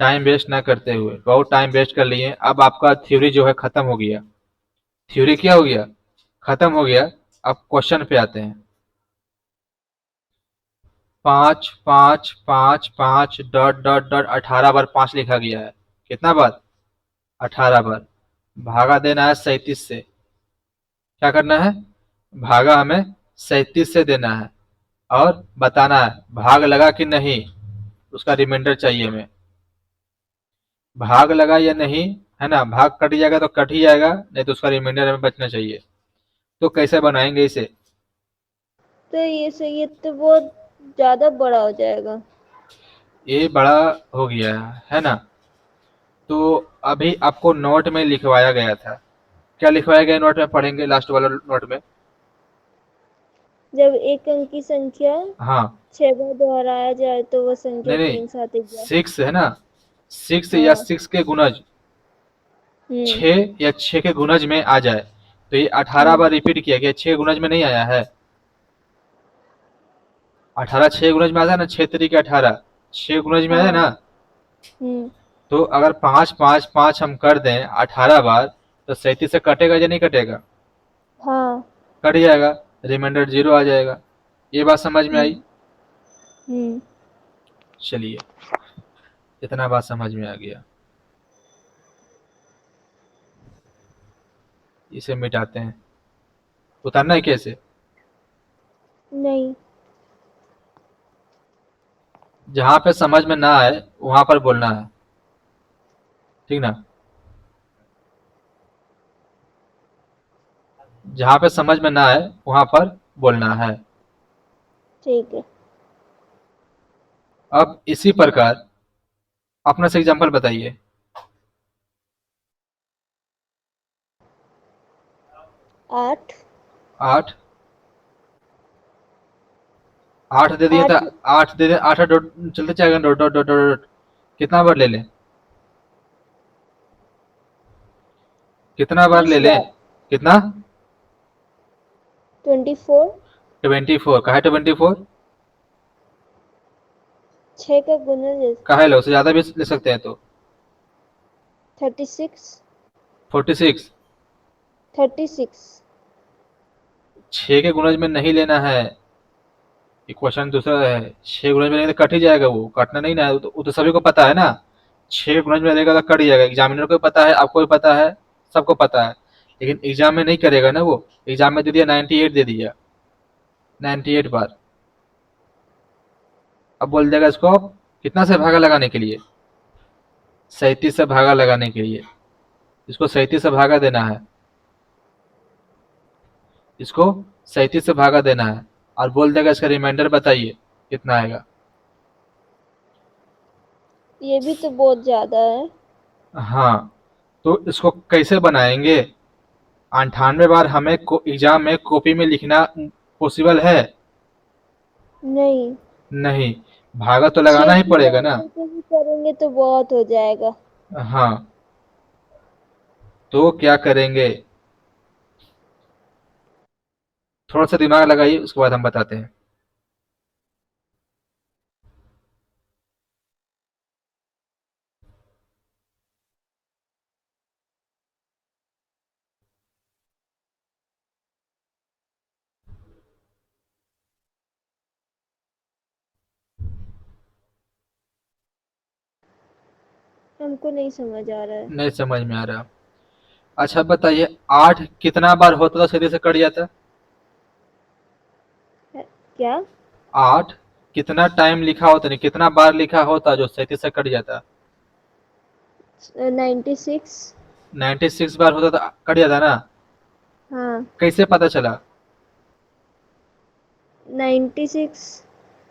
टाइम वेस्ट ना करते हुए। बहुत टाइम वेस्ट कर लिए, अब आपका थ्योरी जो है खत्म हो गया। थ्योरी क्या हो गया? खत्म हो गया। अब क्वेश्चन पे आते हैं। 5, 5, 5, 5 डॉट डॉट डॉट 18 बार 5 लिखा गया है। कितना बार? 18 बार। भागा देना है 37 से। क्या करना है? भागा हमें 37 से देना है, और बताना है भाग लगा कि नहीं, उसका रिमाइंडर चाहिए हमें। भाग लगा या नहीं, है ना। भाग कट जाएगा तो कट ही जाएगा, नहीं तो उसका रिमाइंडर हमें बचना चाहिए। तो कैसे बनाएंगे इसे? तो ये से ये तो बहुत ज्यादा बड़ा हो जाएगा। ये बड़ा हो गया है ना। तो अभी आपको नोट में लिखवाया गया था, क्या लिखवाया गया नोट में? पढ़ेंगे लास्ट वाला नोट में। जब एक अंक की संख्या हाँ। 6 बार दोहराया जाए तो वह संख्या नहीं नहीं, 3, 7, 11। 6 है ना। 6 या हाँ। 6 के गुणज, हम्म। 6 या 6 के गुणज में आ जाए, तो ये 18 हम्म। बार रिपीट किया गया, 6 गुणज में नहीं आया है। 18 6 गुणज में आता है ना, 6 तरीके 18, 6 गुणज में आया हाँ। ना। हम्म। तो अगर 5, 5, 5 हम कर दें 18 बार, तो 37 से कटेगा या नहीं कटेगा? हाँ। कट जाएगा, रिमाइंडर 0 आ जाएगा। ये बात समझ में आई? हम्म। हम्म। चलिए, इतना बात समझ में आ गया। इसे मिटाते हैं। उतारना है कैसे? नहीं। जहां पे समझ में ना आए वहां पर बोलना है, ठीक ना। जहां पे समझ में ना आए वहां पर बोलना है। ठीक है। अब इसी प्रकार अपना से एग्जाम्पल बताइए। 8, 8, 8 दे दिए था। 8, 8 दे दे, 8 डॉट चलते जाएगा, डॉट डॉट डॉट डॉट। कितना बार ले लें? कितना बार ले 30 लें? बार। कितना? 24। 24। कहा है 24? 6 का गुणज कहा है, लो उससे ज्यादा भी ले सकते हैं तो। 36। 46। 36। 6 के गुणज में नहीं लेना है, ये क्वेश्चन दूसरा है। 6 गुणज में लेंगे तो कट ही जाएगा, वो कटना नहीं ना है, वो तो सभी को पता है ना। 6 गुणज में लेगा तो कट ही जाएगा, एग्जामिनर को भी पता है, आपको भी पता है, सबको पता है। लेकिन एग्जाम में नहीं करेगा ना वो। एग्जाम में दे दिया 98 दे दिया, 98 बार। अब बोल देगा इसको कितना से भागा लगाने के लिए, 37 से भागा लगाने के लिए इसको 37 से भागा देना है, इसको 37 से भागा देना है, और बोल देगा इसका रिमाइंडर बताइए कितना आएगा। ये भी तो बहुत ज्यादा है। हाँ, तो इसको कैसे बनाएंगे? 98 बार हमें एग्जाम में कॉपी में लिखना पॉसिबल है? नहीं, नहीं, भागा तो लगाना छह ही की पड़ेगा बार ना। करके भी करेंगे तो बहुत हो जाएगा। हाँ, तो क्या करेंगे? थोड़ा सा दिमाग लगाइए, उसके बाद हम बताते हैं। हमको नहीं समझ आ रहा है। नहीं समझ में आ रहा। अच्छा बताइए, 8 कितना बार होता तो सीधे से कट जाता? क्या? 8 कितना टाइम लिखा होता, नहीं कितना बार लिखा होता जो 37 से कट जाता? 96। 96 बार होता तो कट जाता ना। हाँ, कैसे पता चला? 96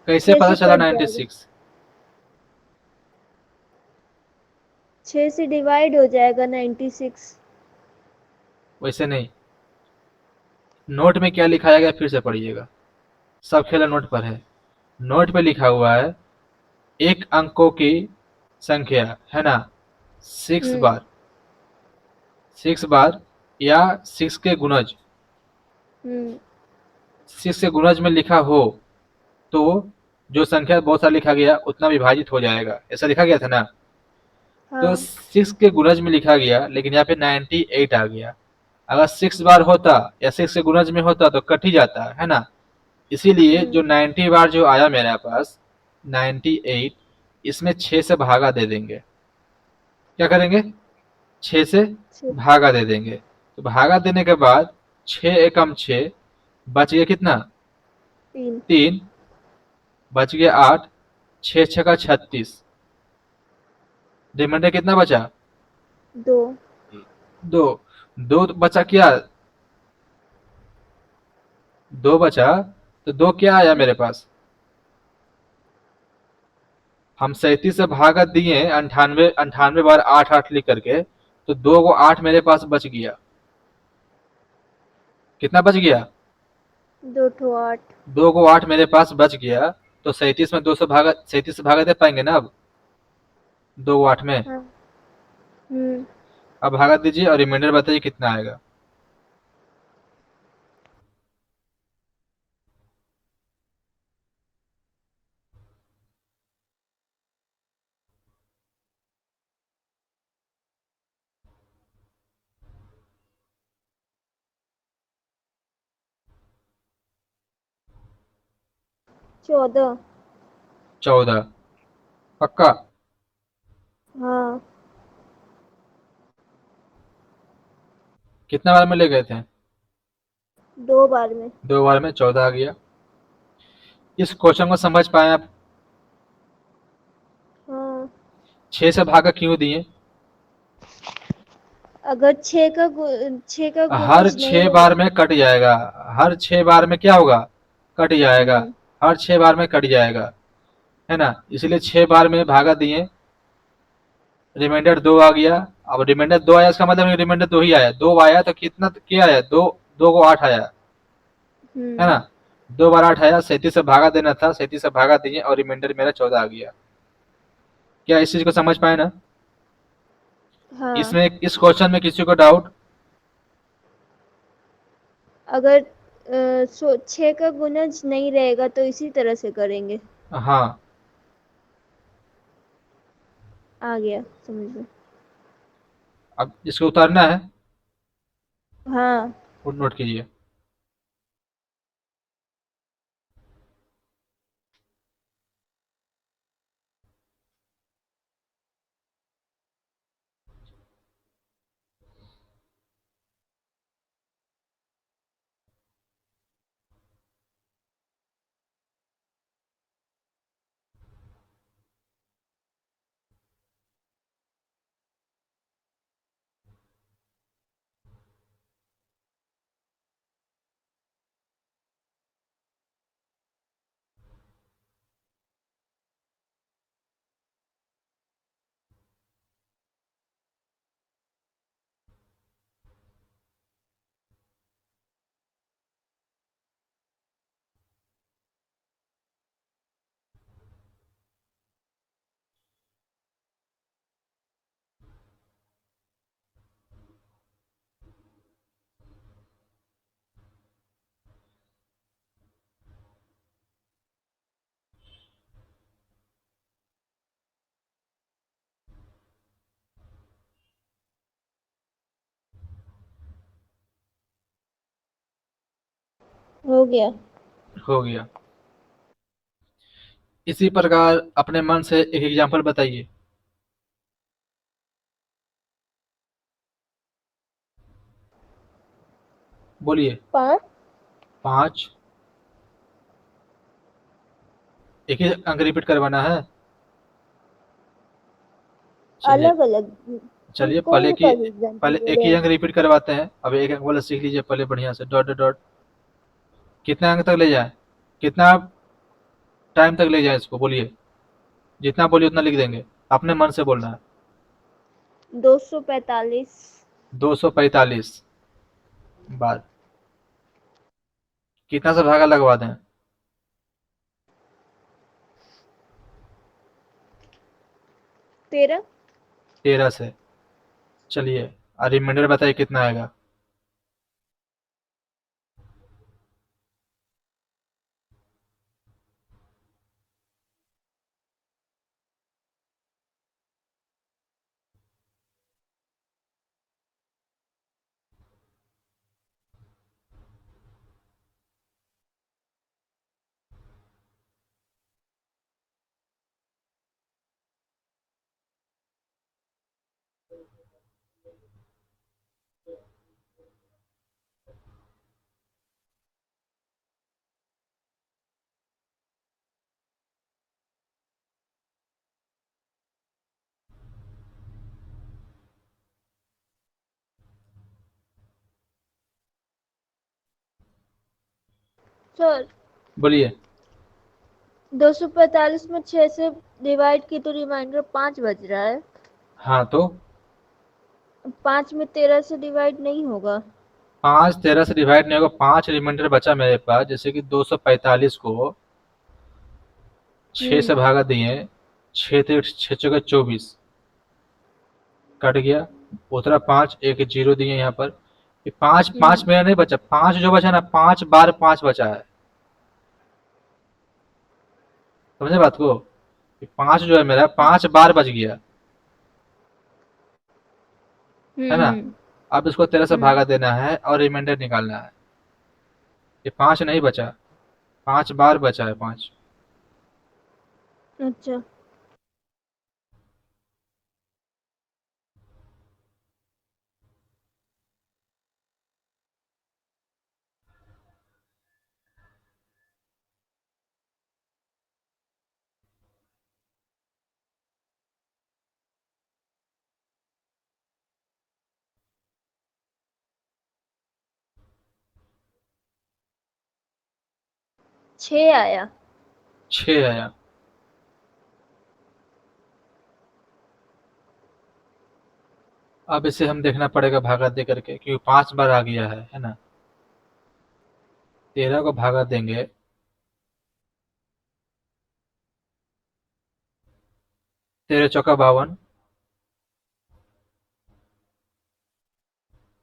कैसे 6 पता से चला कट जाएगा। 96? 6 से डिवाइड हो जाएगा 96। वैसे नहीं, नोट में क्या लिखाया गया फिर से पढ़िएगा, सब खेला नोट पर है। नोट पे लिखा हुआ है एक अंकों की संख्या, है ना, 6 हम्म। बार, 6 बार या 6 के गुणज, हम्म। 6 के गुणज में लिखा हो तो जो संख्या बहुत सारा लिखा गया उतना विभाजित हो जाएगा, ऐसा लिखा गया था ना। तो हाँ। 6 के गुणज में लिखा गया, लेकिन यहाँ पे 98 आ गया। अगर 6 बार होता या 6 के गुणज में होता तो कट ही जाता, है ना। इसीलिए जो हम्म। 90 बार जो आया मेरे पास, 98, इसमें 6 से भागा दे देंगे। क्या करेंगे? 6 से 6। भागा दे देंगे। तो भागा देने के बाद 6 एकम 6, बच गया कितना? 3। 3, बच गया 8, 6 छका 36, रिमाइंडर कितना बचा? 2। 2। 2 बचा क्या? 2 बचा, तो 2 क्या आया मेरे पास? हम 37 से भागा दिए, अंठानवे अंठानवे बार 8 8 लिख करके, तो 2 को 8 मेरे पास बच गया। कितना बच गया? 2 ठो 8। 2 को 8 मेरे पास बच गया। तो 37 में 2 से भागा, 37 से भागा दे पाएंगे ना अब, 2 को 8 में। हाँ। हम्म। अब भागा दीजिए और रिमाइंडर बताइए कितना आएगा। 14। 14? पक्का? हाँ। कितना बार में ले गए थे? 2 बार में। 2 बार में 14 आ गया। इस क्वेश्चन को समझ पाए आप? हाँ। 6 से भागा क्यों दिए? अगर 6 का हर गुणज नहीं 6 बार रहेगा। में कट जाएगा। हर 6 बार में क्या होगा? कट जाएगा। हम्म। हर 6 बार में कट जाएगा, है ना। इसलिए 6 बार में भागा दिए, रिमाइंडर 2 आ गया। अब रिमाइंडर 2 आया, इसका मतलब रिमाइंडर 2 ही आया। 2 आया तो कितना क्या आया? 2, 2 को 8 आया, है ना। हम्म। 2 बार 8 आया, 37 से भागा देना था, 37 से भागा दिए और रिमाइंडर मेरा 14 आ गया। क्या इस चीज को समझ पाए ना? हाँ। इसमें इस क्वेश्चन में किसी को डाउट? अगर 6 का गुणज नहीं रहेगा तो इसी तरह से करेंगे। हाँ। आ गया समझ में। अब इसको उतारना है, हाँ। फुट नोट कीजिए। हो गया। हो गया। इसी प्रकार अपने मन से एक एग्जाम्पल बताइए। बोलिए। 5। 5। एक ही अंक रिपीट करवाना है। चलिए। अलग अलग। चलिए कौन पहले से की पास एग्जाम्पल पहले दे एक रहे ही हैं? अंक रिपीट करवाते हैं। अब एक अंक वाला सीख लीजिए पहले बढ़िया से, डॉट डॉट डॉट। कितने अंक तक ले जाए, कितना टाइम तक ले जाए इसको, बोलिए। जितना बोलिए उतना लिख देंगे, अपने मन से बोलना है। 245। 245 बार। कितना से भागा लगवा दें? 13। 13 से। चलिए और रिमाइंडर बताइए कितना आएगा। सर, बोलिए। 245 में 6 से डिवाइड की तो रिमाइंडर 5 बच रहा है। हाँ तो 5 में 13 से डिवाइड नहीं होगा। 5 13 से डिवाइड नहीं होगा, 5 रिमाइंडर बचा मेरे पास। जैसे कि 245 को 6 से हम्म। भागा दिए, 6 छः चौके 24 कट गया। उतरा 5, एक जीरो दिए यहाँ पर। ये 5 5 हम्म। मेरा नहीं बचा, 5 जो बचा ना, 5 बार 5 बचा है। समझे बात को? ये 5 जो है मेरा 5 बार बच गया, है ना? हम्म। अब इसको 13 से हम्म। भागा देना है और रिमाइंडर निकालना है। ये 5 नहीं बचा, 5 बार बचा है, 5। अच्छा। 6 आया। 6 आया। अब इसे हम देखना पड़ेगा भागा दे करके, क्योंकि 5 बार आ गया है ना? 13 को भागा देंगे, 13 चौका 52,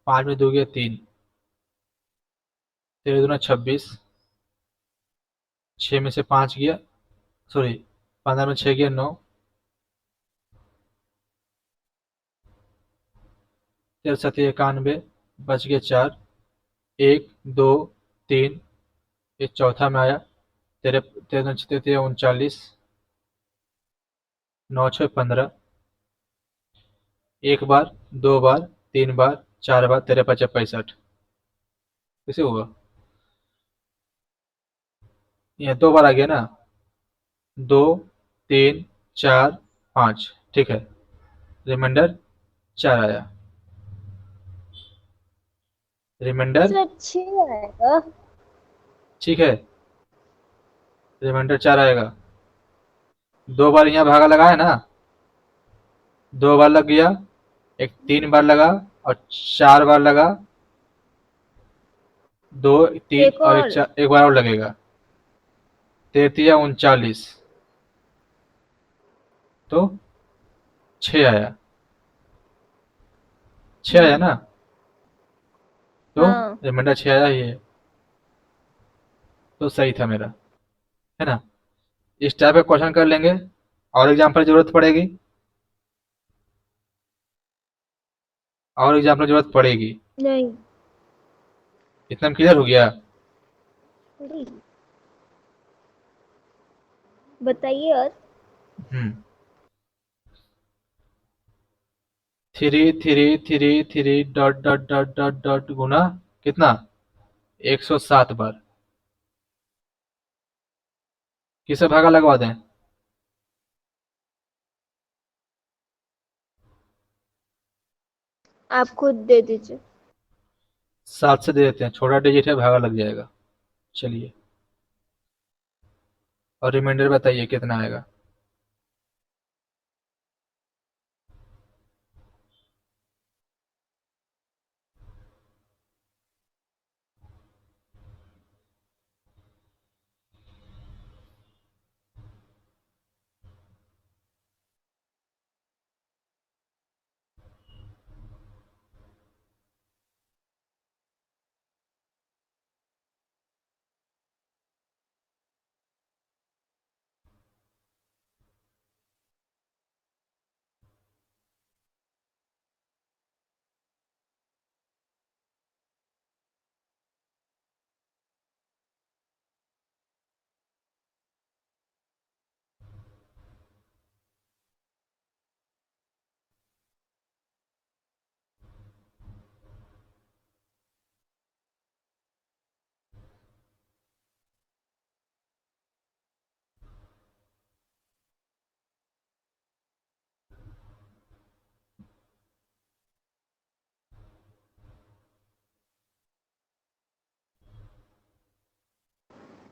5 में 2 गया 3, 13 दूना 26, 6 में से 5 गया, सॉरी 15 में 6 गया 9, 13 सत्या 91, बच गया 4, 1 2 3, ये चौथा में आया। 13 13 तेरह 39, 9 6 15, एक बार, 2 बार, 3 बार, 4 बार, 13 5 65। कैसे होगा? ये 2 बार आ गया ना, 2 3 4 5, ठीक है। रिमाइंडर 4 आया। रिमाइंडर, सर 6 आएगा। ठीक है, रिमाइंडर 4 आएगा। 2 बार यहाँ भागा लगाया ना, 2 बार लग गया, एक 3 बार लगा और 4 बार लगा, 2 3 एक और एक और। 4, एक बार और लगेगा। 33 39, तो 6 आया। 6 आया हम्म। ना? तो हाँ। रिमाइंडर 6 आया ही है, तो सही था मेरा, है ना? इस टाइप का क्वेश्चन कर लेंगे। और एग्जाम्पल जरूरत पड़ेगी, और एग्जाम्पल जरूरत पड़ेगी। नहीं। इतना क्लियर हो गया? थोड़ी। बताइए और। हम्म 3 3 3 3 dot dot dot dot dot गुना कितना 107 बार। किसे भागा लगवा दें? आप खुद दे दीजिए। 7 से दे देते हैं, छोटा डिजिट है, भागा लग जाएगा। चलिए, और रिमाइंडर बताइए कितना आएगा।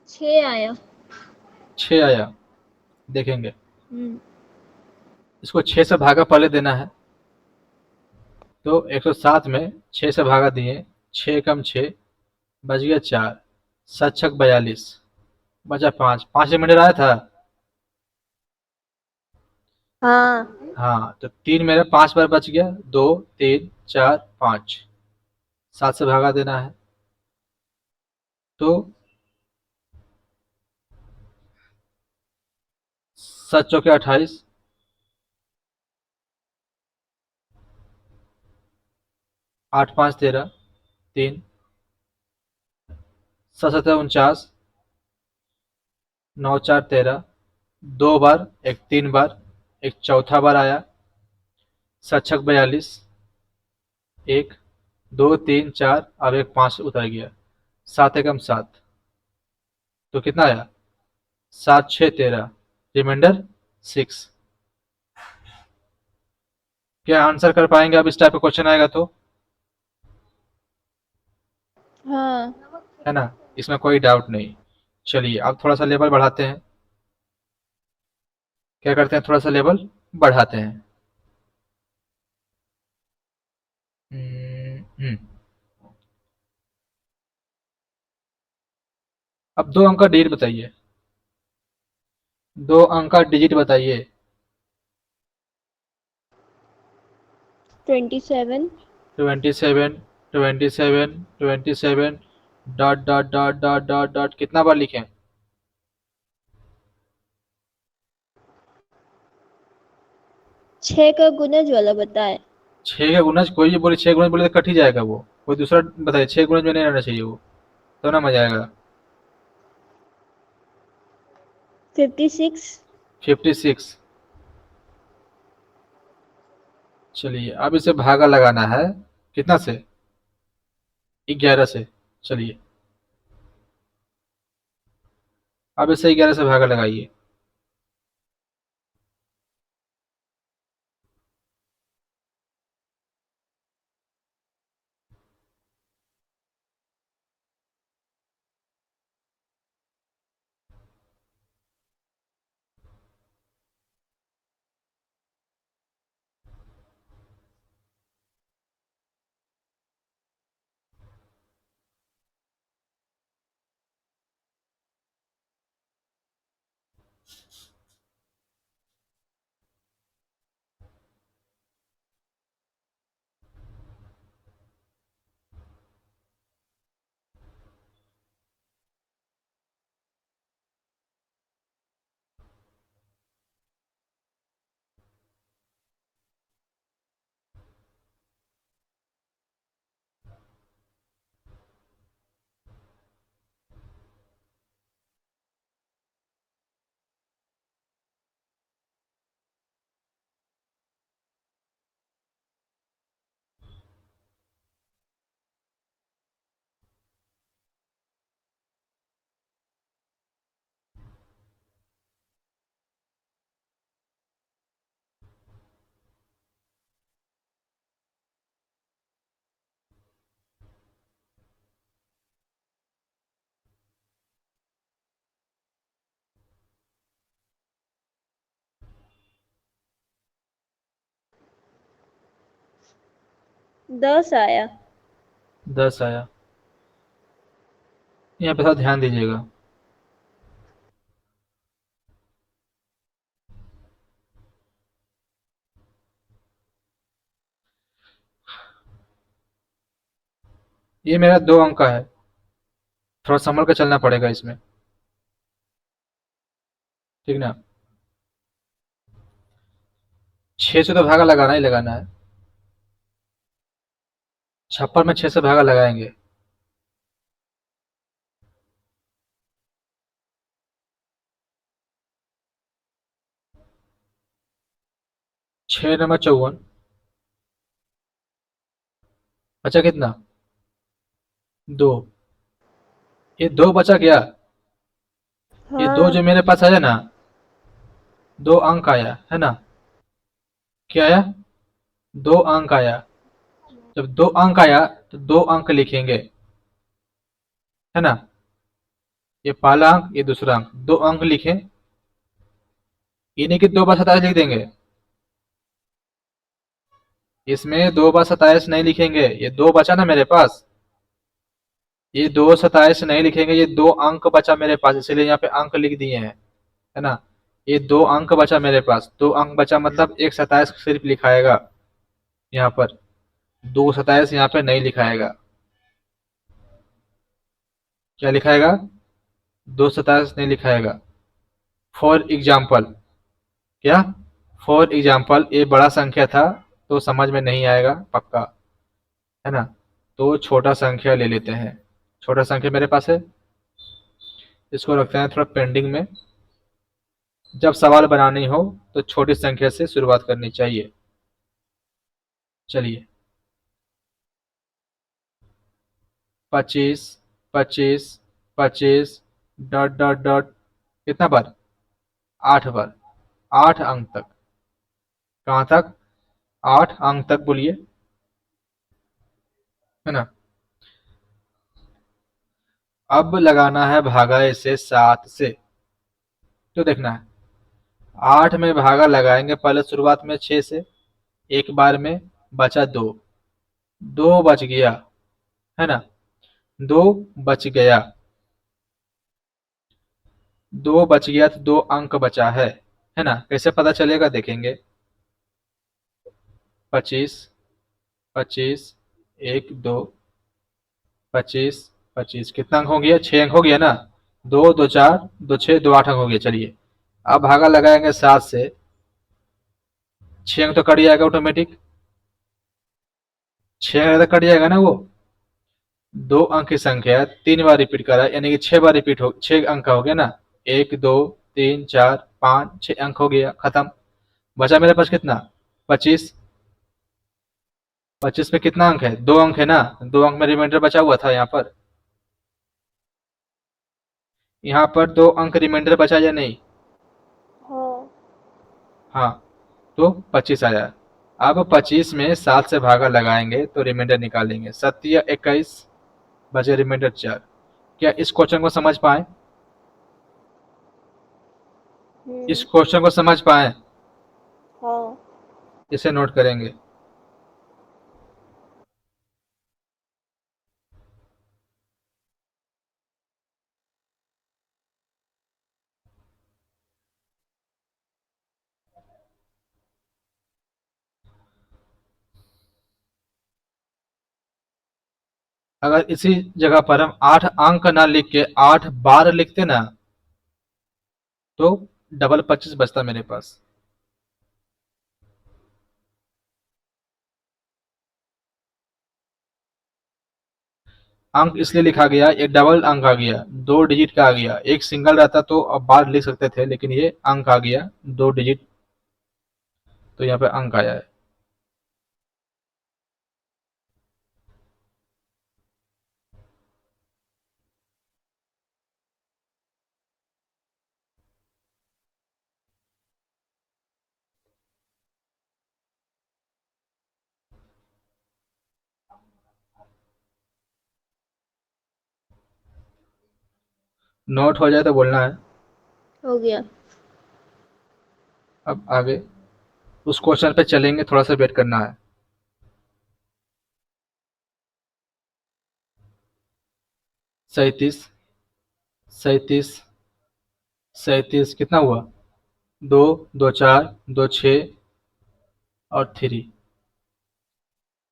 छः आया। 6 आया, देखेंगे। हम्म। इसको 6 से भागा पहले देना है, तो 107 में 6 से भागा दिए, 6 कम 6 बच गया 4, 7 छक 42, बचा 5, 5 रिमाइंडर आया था। हाँ। हाँ, तो 3 मेरा 5 बार बच गया, 2 3 4 5, 7 से भागा देना है, तो 7 चौके 28, 8 5 13, 3, 7 7 49, 9 4 13, 2 बार, एक 3 बार, एक चौथा बार आया, 7 छक 42, 1 2 3 4, अब एक 5 उतर गया, 7 एकम 7, तो कितना आया 7 6 13, रिमाइंडर 6। क्या आंसर कर पाएंगे अब इस टाइप का क्वेश्चन आएगा तो? हाँ। है ना, इसमें कोई डाउट नहीं। चलिए, अब थोड़ा सा लेवल बढ़ाते हैं। क्या करते हैं, थोड़ा सा लेवल बढ़ाते हैं। हम्म, अब 2 अंक का डिजिट बताइए, 2 अंक का डिजिट बताइए। 27। 27 27 27 dot dot dot dot dot dot कितना बार लिखें? 6 का गुणज वाला बताए। 6 का गुणज, कोई भी बोले 6 गुणज बोले तो कट ही जाएगा वो। कोई दूसरा बताइए, 6 गुणज में नहीं रहना चाहिए वो, तो ना मजा आएगा। 56। 56। चलिए, अब इसे भागा लगाना है, कितना से? 11 से। चलिए, अब इसे 11 से भागा लगाइए। 10 आया। 10 आया। यहाँ पे थोड़ा ध्यान दीजिएगा। ये मेरा 2 अंक का है, थोड़ा संभल कर चलना पड़ेगा इसमें, ठीक ना। 6 से तो भागा लगाना ही लगाना है। 56 में 6 से भागा लगाएंगे। 6 नंबर 54। बचा कितना? 2। ये 2 बचा क्या? ये 2 जो हाँ। मेरे पास आया ना, 2 अंक आया है ना। क्या आया? 2 अंक आया। जब 2 अंक आया तो 2 अंक लिखेंगे, है ना। ये पहला अंक, ये दूसरा अंक, 2 अंक लिखें। ये नहीं कि 2 बार 27 लिख देंगे। इसमें 2 बार 27 नहीं लिखेंगे, ये 2 बचा ना मेरे पास। ये 2 27 नहीं लिखेंगे, ये 2 अंक बचा मेरे पास, इसीलिए यहाँ पे अंक लिख दिए हैं, है ना। ये 2 अंक बचा मेरे पास, 2 अंक बचा मतलब एक 27 सिर्फ लिखाएगा यहाँ पर, 2 27 यहाँ पे नहीं लिखाएगा। क्या लिखाएगा? 2 27 नहीं लिखाएगा। फॉर एग्जाम्पल, क्या? फॉर एग्जाम्पल, ये बड़ा संख्या था तो समझ में नहीं आएगा पक्का, है ना। तो छोटा संख्या ले लेते हैं। छोटा संख्या मेरे पास है, इसको रखते हैं थोड़ा पेंडिंग में। जब सवाल बनानी हो तो छोटी संख्या से शुरुआत करनी चाहिए। चलिए, 25, 25, 25, डॉट डॉट डॉट, कितना बार? 8 बार। 8 अंक तक। कहाँ तक? 8 अंक तक बोलिए, है ना। अब लगाना है भागा इसे 7 से। तो देखना है, 8 में भागा लगाएंगे पहले शुरुआत में 6 से, एक बार में बचा 2, 2 बच गया, है ना। 2 बच गया, 2 बच गया तो 2 अंक बचा है ना। कैसे पता चलेगा देखेंगे। 25, 25, 1 2, 25, 25, कितना अंक हो गया? 6 अंक हो गया ना। 2 2 4 2 6 2 8 अंक हो गया। चलिए, अब भागा लगाएंगे 7 से। 6 अंक तो कट जाएगा ऑटोमेटिक, 6 अंक तो कट जाएगा ना वो। 2 अंक की संख्या 3 बार रिपीट करा, यानी कि 6 बार रिपीट हो, 6 अंक का हो गया ना। 1 2 3 4 5 6 अंक हो गया, खत्म। बचा मेरे पास कितना? 25। 25 में कितना अंक है? 2 अंक है ना। 2 अंक में रिमाइंडर बचा हुआ था यहाँ पर। यहाँ पर 2 अंक रिमाइंडर बचा या नहीं? हाँ। हाँ। तो 25 आया। अब 25 में 7 से भागा लगाएंगे तो रिमाइंडर निकालेंगे, 7 या 21, बचे रिमाइंडर 4। क्या इस क्वेश्चन को समझ पाए? इस हम्म। क्वेश्चन को समझ पाए? हाँ। इसे नोट करेंगे। अगर इसी जगह पर हम 8 अंक ना लिख के 8 बार लिखते ना, तो डबल 25 बचता मेरे पास। अंक इसलिए लिखा गया, ये डबल अंक आ गया, 2 डिजिट का आ गया। एक सिंगल रहता तो अब बार लिख सकते थे, लेकिन ये अंक आ गया 2 डिजिट, तो यहाँ पे अंक आया है। नोट हो जाए तो बोलना है। हो गया। अब आगे उस क्वेश्चन पे चलेंगे, थोड़ा सा वेट करना है। 37 37 37 कितना हुआ? 2 2 4 2 6 और 3।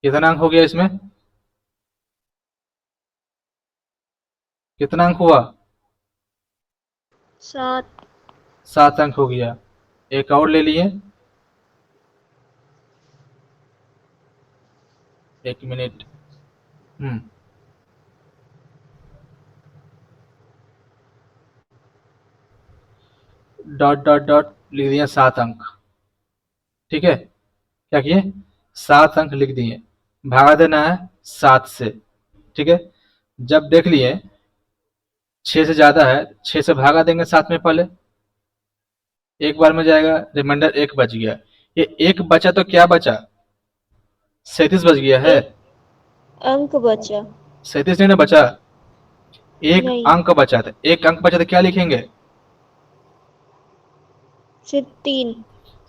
कितना अंक हो गया इसमें? कितना अंक हुआ? 7। 7 अंक हो गया। एक और ले लिए। एक मिनट। डॉट डॉट डॉट लिख दिया 7 अंक। ठीक है, क्या किए? 7 अंक लिख दिए। भागा देना है 7 से। ठीक है, जब देख लिए 6 से ज्यादा है, 6 से भागा देंगे 7 में पहले, एक बार में जाएगा, रिमाइंडर 1 बच गया। ये 1 बचा तो क्या बचा? 37 बच गया है। एक अंक बचा। 37 नहीं ना बचा, एक नहीं, अंक बचा था। एक अंक बचा तो क्या लिखेंगे? सिर्फ 3।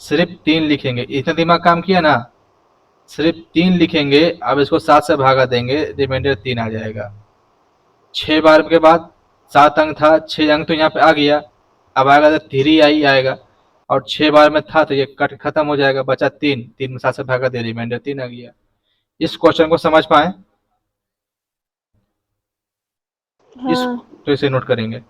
सिर्फ 3 लिखेंगे। इतना दिमाग काम किया ना, सिर्फ 3 लिखेंगे। अब इसको 7 से भागा देंगे, रिमाइंडर 3 आ जाएगा। 6 बार के बाद 7 अंक था, 6 अंक तो यहाँ पे आ गया। अब आएगा तो 3 आई आएगा, और 6 बार में था तो ये कट खत्म हो जाएगा, बचा 3। 3 में 7 से भागा दे, रिमाइंडर 3 आ गया। इस क्वेश्चन को समझ पाए इस हाँ। तो इसे नोट करेंगे।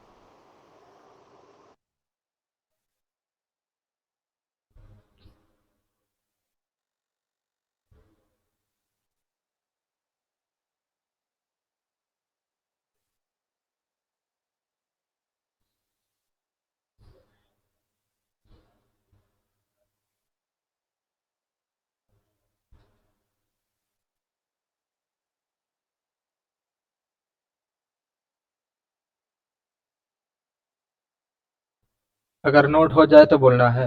अगर नोट हो जाए तो बोलना है।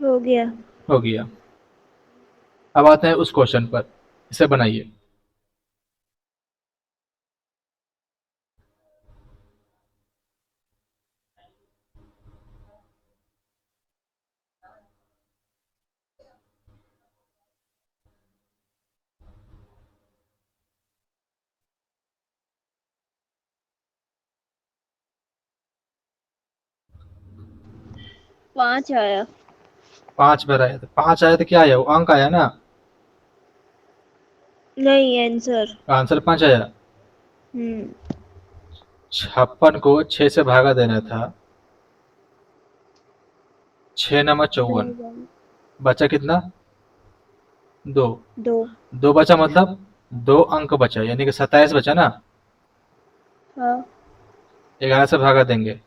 हो गया। हो गया। अब आते हैं उस क्वेश्चन पर, इसे बनाइए। पाँच आया। 5 बार आया तो 5 आया तो क्या आया? वो अंक आया ना। नहीं, आंसर। आंसर 5 आया। 56 को 6 से भागा देना था। 6 नंबर 54। बचा कितना? 2। 2। 2 बचा मतलब 2 अंक बचा, यानी कि 27 बचा ना। हाँ। 11 से भागा देंगे,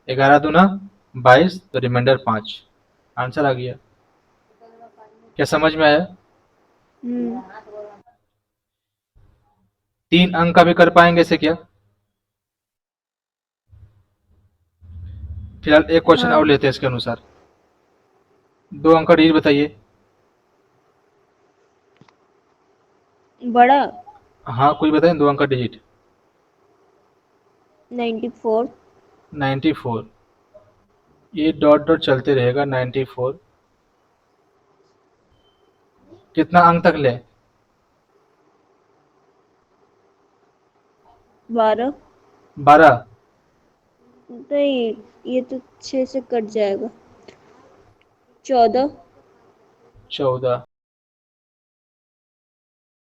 11 दूना 22, तो रिमाइंडर 5। आंसर आ गया। क्या समझ में आया? 3 अंक का भी कर पाएंगे इसे क्या? फिलहाल एक क्वेश्चन और हाँ। लेते हैं इसके अनुसार। 2 अंक का डिजिट बताइए। बड़ा। हाँ, कोई बताए 2 अंक का डिजिट। 94। 94। ये डॉट डॉट चलते रहेगा। 94 कितना अंक तक ले? 12। 12। नहीं, ये तो 6 से कट जाएगा। 14। 14।